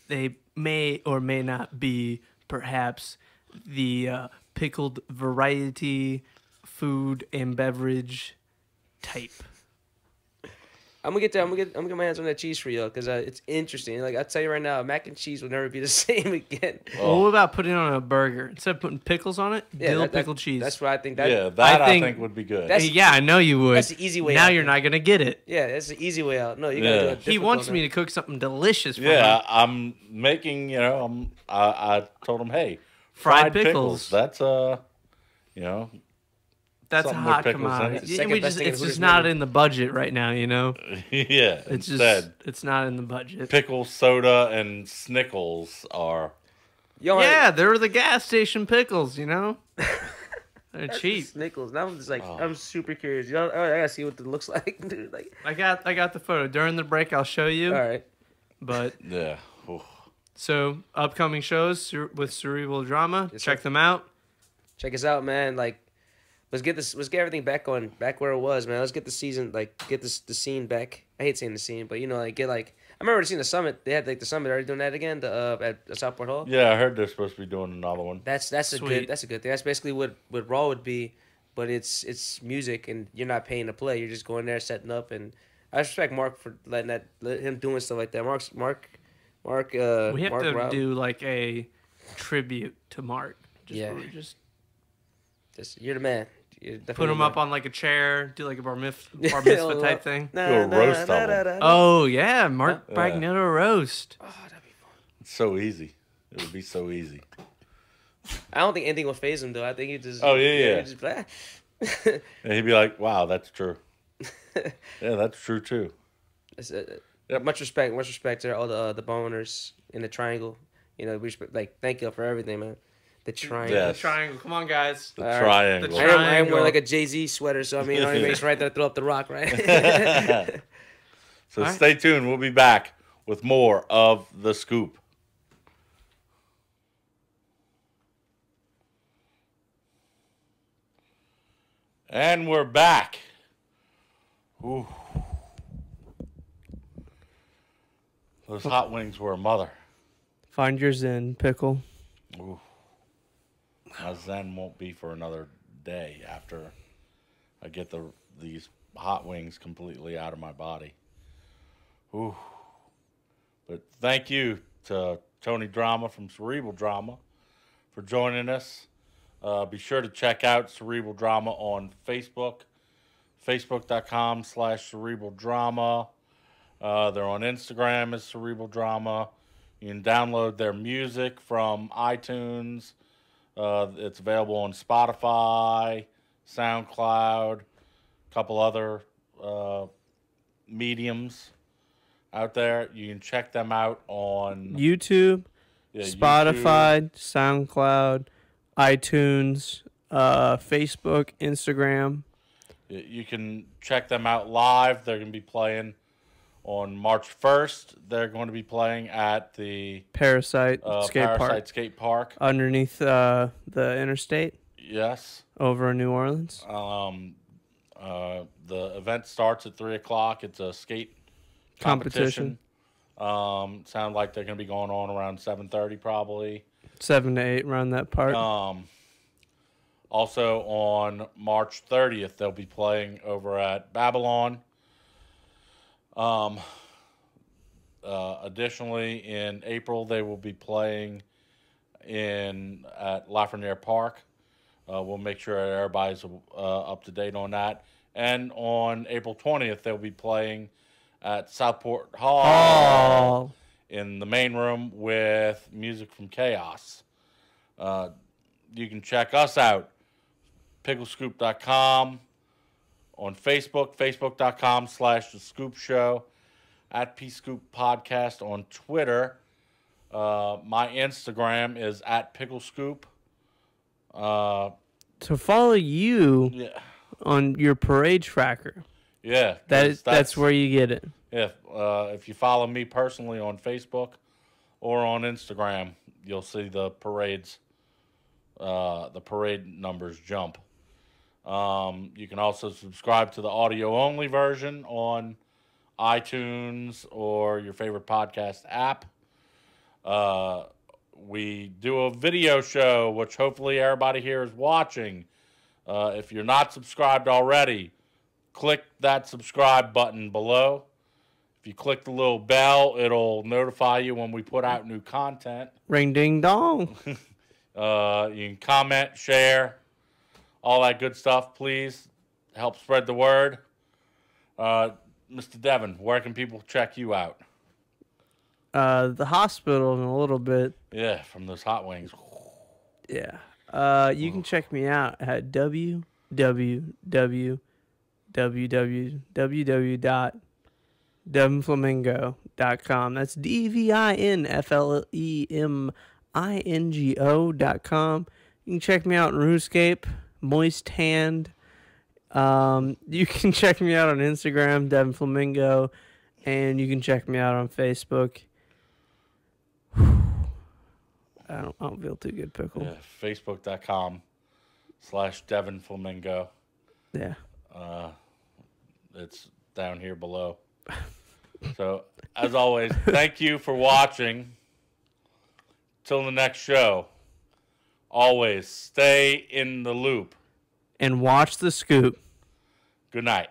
C: They may or may not be perhaps the pickled variety food and beverage type.
B: I'm gonna get my hands on that cheese for you because it's interesting. Like I tell you right now, mac and cheese will never be the same again.
C: Well, what about putting it on a burger instead of putting pickles on it? Dill pickled cheese.
B: That's what I think.
A: Yeah, that I
C: think
A: think would be good.
B: that's-
C: Yeah, I know you would.
B: that's the easy way
C: Now
B: out.
C: you're not gonna get it.
B: Yeah, that's the easy way out. No, you gotta
A: Yeah.
B: do it.
C: He wants me to cook something delicious for
A: Yeah,
C: him.
A: I'm making, I told him, hey,
C: Fried pickles.
A: That's,
C: That's a
A: something with
C: hot
A: pickles in
C: commodity.
A: it.
C: Yeah,
B: Second best thing in
C: it's
B: Hooters
C: just not
B: menu.
C: in the budget right now,
A: yeah,
C: It's
A: instead,
C: just it's not in the budget.
A: pickle soda and Snickles are,
B: Yo,
C: Yeah, they're the gas station pickles, They're
B: that's
C: cheap.
B: Snickles. Now I'm just like
A: Oh.
B: I'm super curious. I gotta see what it looks like, dude. Like,
C: I got the photo. During the break I'll show you.
B: all right.
C: But
A: yeah. Ooh.
C: so upcoming shows with Cerebral Drama.
B: Yes,
C: Check
B: sir.
C: them out.
B: Check us out, man. Like, let's get everything back where it was, man. Let's get the season, get the scene back. I hate saying the scene, but I remember seeing the summit. They had the summit already doing that again at Southport Hall.
A: Yeah, I heard they're supposed to be doing another one.
B: That's a
C: Sweet.
B: good thing. That's basically what Raw would be, but it's music and you're not paying to play. You're just going there setting up, and I respect Mark for let him doing stuff like that. Mark.
C: We have
B: Mark
C: to
B: Rob,
C: do like a tribute to Mark.
B: Yeah.
C: Where we just
B: you're the man. You're
C: put
B: definitely
C: him
B: the
C: up
B: man.
C: on like a chair, do like a bar mitzvah type thing.
A: Do a roast of him.
C: Oh yeah, Mark
A: Yeah.
C: Bagnetto roast.
B: Oh, that'd be fun.
A: It's so easy. It would be so easy.
B: I don't think anything will phase him though. I think he just.
A: Oh, yeah.
B: he'd just be like,
A: And he'd be like, wow, that's true. Yeah, that's true too.
B: It's,
A: Yep.
B: Much respect to all the boners in the triangle. You know, we respect, like, thank you for everything, man. The triangle.
A: Yes.
C: The triangle. Come on, guys.
A: The
B: All right.
A: triangle.
C: The
B: I am
C: triangle.
B: wearing like a Jay-Z sweater, so I mean, it makes right there, throw up the rock, right?
A: So
C: All right.
A: stay tuned. We'll be back with more of The Scoop. And we're back. Ooh. Those hot wings were a mother.
C: Find your zen, Pickle.
A: Ooh. My zen won't be for another day after I get these hot wings completely out of my body. Ooh. But thank you to Tony Drama from Cerebral Drama for joining us. Be sure to check out Cerebral Drama on Facebook, facebook.com/Cerebral Drama. They're on Instagram as Cerebral Drama. You can download their music from iTunes. It's available on Spotify, SoundCloud, a couple other mediums out there. You can check them out on
C: YouTube, Spotify,
A: YouTube.
C: SoundCloud, iTunes, Facebook, Instagram.
A: You can check them out live. They're going to be playing on March 1st. They're going to be playing at the
C: Parasite
A: Skate Park.
C: Underneath the interstate.
A: Yes.
C: Over in New Orleans.
A: The event starts at 3 o'clock. It's a skate competition. Sound like they're going to be going on around 7:30 probably.
C: 7 to 8 around that part.
A: Also on March 30th, they'll be playing over at Babylon. Additionally, in April, they will be playing at Lafreniere Park. We'll make sure everybody's up to date on that. And on April 20th, they'll be playing at Southport Hall in the main room with music from Chaos. You can check us out, picklescoop.com, on Facebook, facebook.com/The Scoop Show, at PScoop Podcast on Twitter. My Instagram is at PickleScoop.
C: To follow you on your parade tracker.
A: Yeah.
C: That's where you get it.
A: Yeah. If you follow me personally on Facebook or on Instagram, you'll see the parades. The parade numbers jump. You can also subscribe to the audio-only version on iTunes or your favorite podcast app. We do a video show, which hopefully everybody here is watching. If you're not subscribed already, click that subscribe button below. If you click the little bell, it'll notify you when we put out new content.
C: Ring ding dong.
A: You can comment, share, all that good stuff. Please help spread the word. Mr. Devin, where can people check you out?
C: The hospital in a little bit.
A: Yeah, from those hot wings.
C: Yeah. You can check me out at www.devinflamingo.com. That's DevinFlamingo.com. You can check me out on RuneScape, Moist Hand. You can check me out on Instagram, Devin Flamingo, and you can check me out on Facebook. I don't feel too good, Pickle.
A: Yeah, Facebook.com/Devin Flamingo.
C: Yeah.
A: It's down here below. So, as always, thank you for watching. Till the next show, always stay in the loop.
C: And watch The Scoop.
A: Good night.